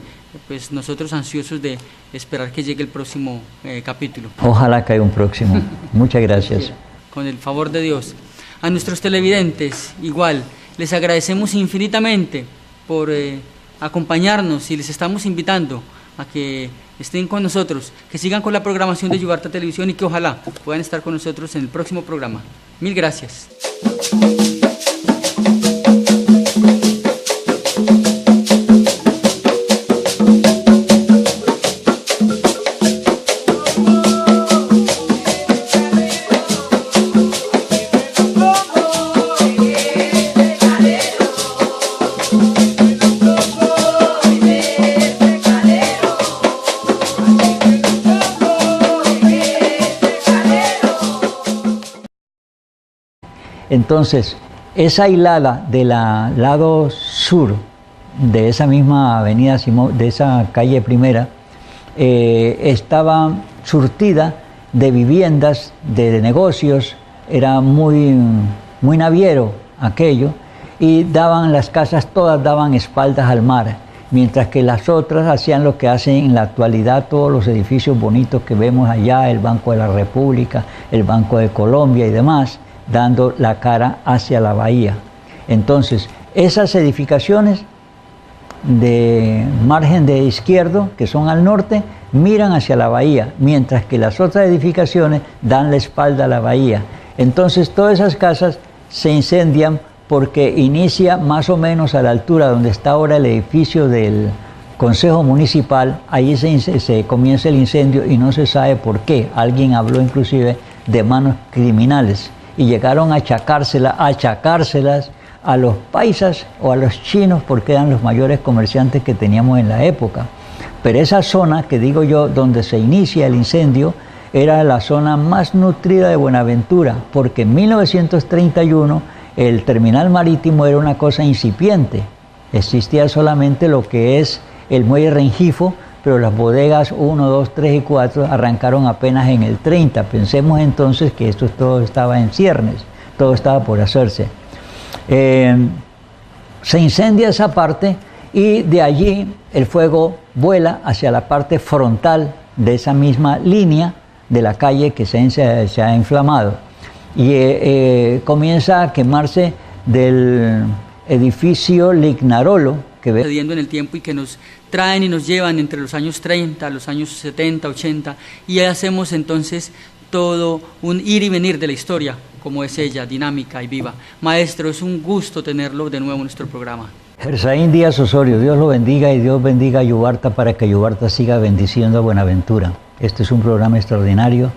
pues nosotros ansiosos de esperar que llegue el próximo capítulo. Ojalá que haya un próximo. Muchas gracias. Con el favor de Dios. A nuestros televidentes, igual, les agradecemos infinitamente por acompañarnos, y les estamos invitando a que estén con nosotros, que sigan con la programación de Yubarta Televisión y que ojalá puedan estar con nosotros en el próximo programa. Mil gracias. Entonces, esa hilada del lado sur de esa misma avenida Simón, de esa calle Primera, estaba surtida de viviendas, de negocios, era muy naviero aquello, y las casas todas daban espaldas al mar, mientras que las otras hacían lo que hacen en la actualidad todos los edificios bonitos que vemos allá, el Banco de la República, el Banco de Colombia y demás, dando la cara hacia la bahía. Entonces, esas edificaciones de margen de izquierdo, que son al norte, miran hacia la bahía, mientras que las otras edificaciones dan la espalda a la bahía. Entonces, todas esas casas se incendian porque inicia más o menos a la altura donde está ahora el edificio del Consejo Municipal, ahí se comienza el incendio y no se sabe por qué. Alguien habló inclusive de manos criminales, y llegaron a achacárselas a los paisas o a los chinos, porque eran los mayores comerciantes que teníamos en la época. Pero esa zona, que digo yo, donde se inicia el incendio, era la zona más nutrida de Buenaventura, porque en 1931 el terminal marítimo era una cosa incipiente. Existía solamente lo que es el muelle Rengifo, pero las bodegas 1, 2, 3 y 4 arrancaron apenas en el 30. Pensemos entonces que esto todo estaba en ciernes, todo estaba por hacerse. Se incendia esa parte y de allí el fuego vuela hacia la parte frontal de esa misma línea de la calle que se ha inflamado. Y comienza a quemarse del edificio Lignarolo, que ve sucediendo en el tiempo y que nos traen y nos llevan entre los años 30, los años 70, 80, y hacemos entonces todo un ir y venir de la historia, como es ella, dinámica y viva. Maestro, es un gusto tenerlo de nuevo en nuestro programa. Gersaim Díaz Osorio, Dios lo bendiga, y Dios bendiga a Yubarta para que Yubarta siga bendiciendo a Buenaventura. Este es un programa extraordinario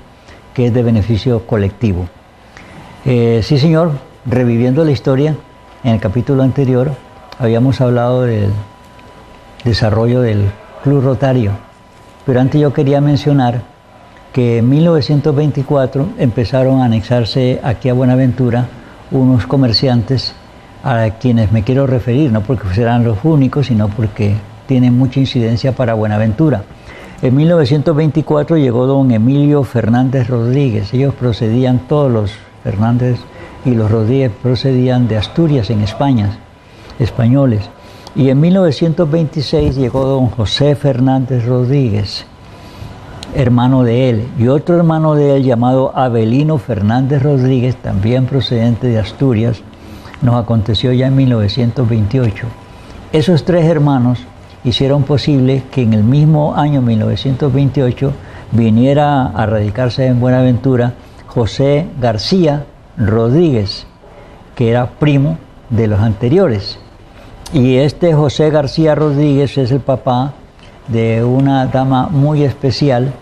que es de beneficio colectivo. Sí, señor, reviviendo la historia, en el capítulo anterior habíamos hablado del desarrollo del Club Rotario, pero antes yo quería mencionar que en 1924 empezaron a anexarse aquí a Buenaventura unos comerciantes a quienes me quiero referir, no porque serán los únicos, sino porque tienen mucha incidencia para Buenaventura. En 1924 llegó don Emilio Fernández Rodríguez. Ellos procedían, todos los Fernández y los Rodríguez procedían de Asturias, en España, españoles. Y en 1926 llegó don José Fernández Rodríguez. hermano de él, y otro hermano de él llamado Avelino Fernández Rodríguez, también procedente de Asturias, nos aconteció ya en 1928. Esos tres hermanos hicieron posible que en el mismo año 1928 viniera a radicarse en Buenaventura José García Rodríguez, que era primo de los anteriores. Y este José García Rodríguez es el papá de una dama muy especial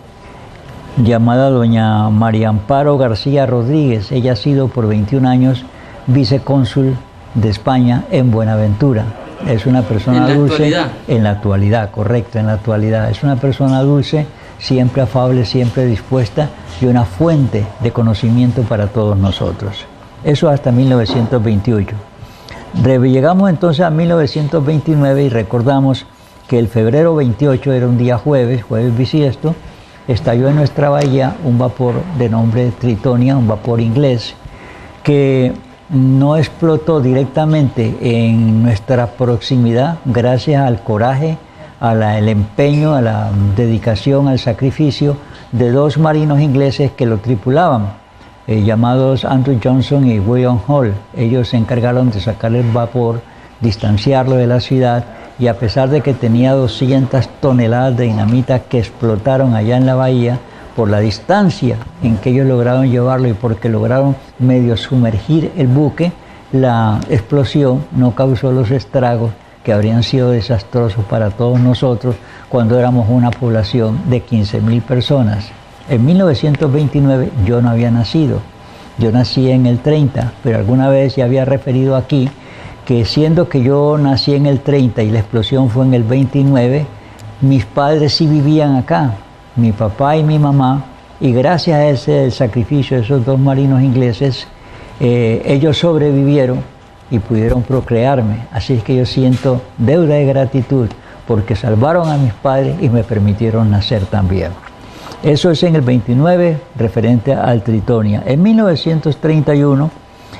llamada doña María Amparo García Rodríguez. Ella ha sido por 21 años vicecónsul de España en Buenaventura. Es una persona dulce. En la actualidad, correcto, en la actualidad. Es una persona dulce, siempre afable, siempre dispuesta y una fuente de conocimiento para todos nosotros. Eso hasta 1928. Llegamos entonces a 1929 y recordamos que el febrero 28 era un día jueves bisiesto, estalló en nuestra bahía un vapor de nombre Tritonia, un vapor inglés, que no explotó directamente en nuestra proximidad gracias al coraje, al empeño, a la dedicación, al sacrificio de dos marinos ingleses que lo tripulaban, llamados Andrew Johnson y William Hall. Ellos se encargaron de sacar el vapor, distanciarlo de la ciudad, y a pesar de que tenía 200 toneladas de dinamita que explotaron allá en la bahía, por la distancia en que ellos lograron llevarlo y porque lograron medio sumergir el buque, la explosión no causó los estragos que habrían sido desastrosos para todos nosotros cuando éramos una población de 15.000 personas. En 1929 yo no había nacido, yo nací en el 30, pero alguna vez ya había referido aquí que siendo que yo nací en el 30 y la explosión fue en el 29, mis padres sí vivían acá, mi papá y mi mamá, y gracias a ese sacrificio de esos dos marinos ingleses, ellos sobrevivieron y pudieron procrearme. Así es que yo siento deuda de gratitud porque salvaron a mis padres y me permitieron nacer también. Eso es en el 29, referente al Tritonia. En 1931,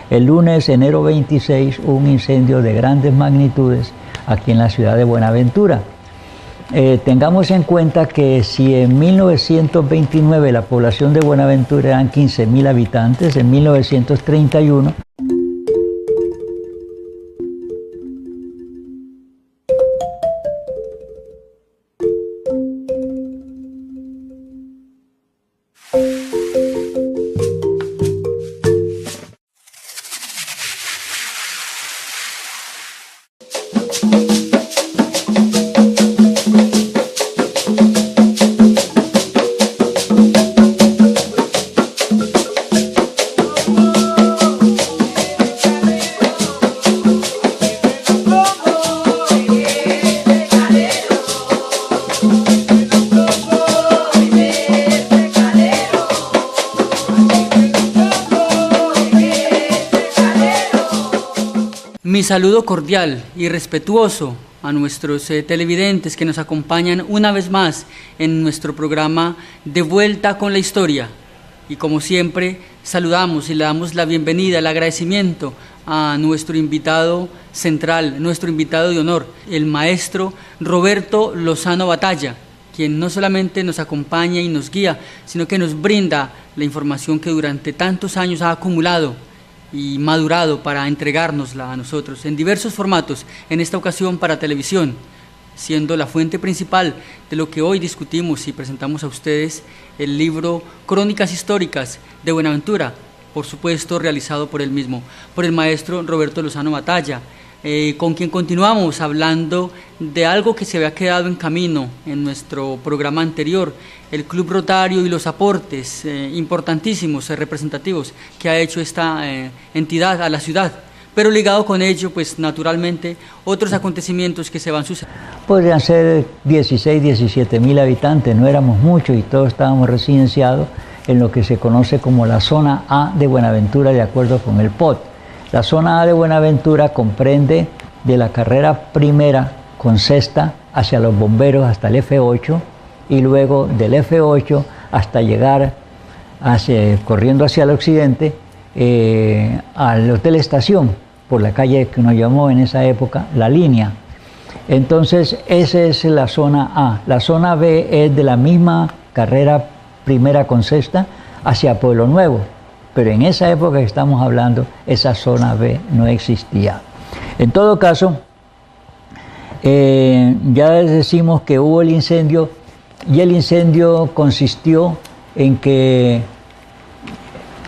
el lunes, enero 26, hubo un incendio de grandes magnitudes aquí en la ciudad de Buenaventura. Tengamos en cuenta que si en 1929 la población de Buenaventura eran 15.000 habitantes, en 1931... Mi saludo cordial y respetuoso a nuestros televidentes que nos acompañan una vez más en nuestro programa De Vuelta con la Historia. Y como siempre, saludamos y le damos la bienvenida, el agradecimiento a nuestro invitado central, nuestro invitado de honor, el maestro Roberto Lozano Batalla, quien no solamente nos acompaña y nos guía, sino que nos brinda la información que durante tantos años ha acumulado y madurado para entregárnosla a nosotros en diversos formatos, en esta ocasión para televisión, siendo la fuente principal de lo que hoy discutimos y presentamos a ustedes el libro Crónicas Históricas de Buenaventura, por supuesto realizado por él mismo, por el maestro Roberto Lozano Batalla, con quien continuamos hablando de algo que se había quedado en camino en nuestro programa anterior, el Club Rotario y los aportes importantísimos, representativos que ha hecho esta entidad a la ciudad, pero ligado con ello, pues naturalmente, otros acontecimientos que se van sucediendo. Podrían ser 16, 17.000 habitantes, no éramos muchos y todos estábamos residenciados en lo que se conoce como la zona A de Buenaventura, de acuerdo con el POT. La zona A de Buenaventura comprende de la carrera primera con sexta hacia los bomberos hasta el F8 y luego del F8 hasta llegar corriendo hacia el occidente al Hotel Estación, por la calle que nos llamó en esa época La Línea. Entonces esa es la zona A. La zona B es de la misma carrera primera con sexta hacia Pueblo Nuevo. Pero en esa época que estamos hablando, esa zona B no existía. En todo caso, ya decimos que hubo el incendio, y el incendio consistió en que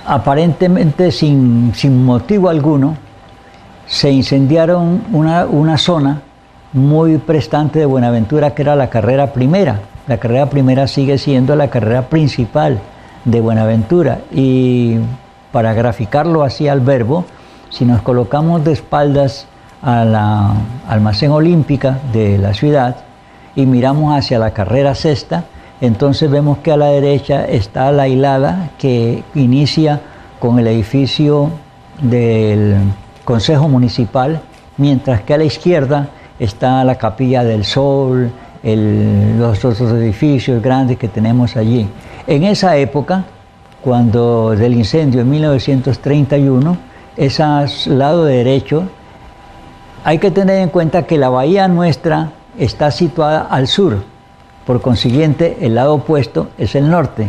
aparentemente sin motivo alguno se incendiaron una zona muy prestante de Buenaventura, que era la carrera primera. La carrera primera sigue siendo la carrera principal de Buenaventura, y para graficarlo así al verbo, si nos colocamos de espaldas a la almacén olímpica de la ciudad y miramos hacia la carrera sexta, entonces vemos que a la derecha está la hilada que inicia con el edificio del Consejo Municipal, mientras que a la izquierda está la Capilla del Sol, los otros edificios grandes que tenemos allí. En esa época, cuando del incendio en 1931, ese lado derecho, hay que tener en cuenta que la bahía nuestra está situada al sur, por consiguiente el lado opuesto es el norte.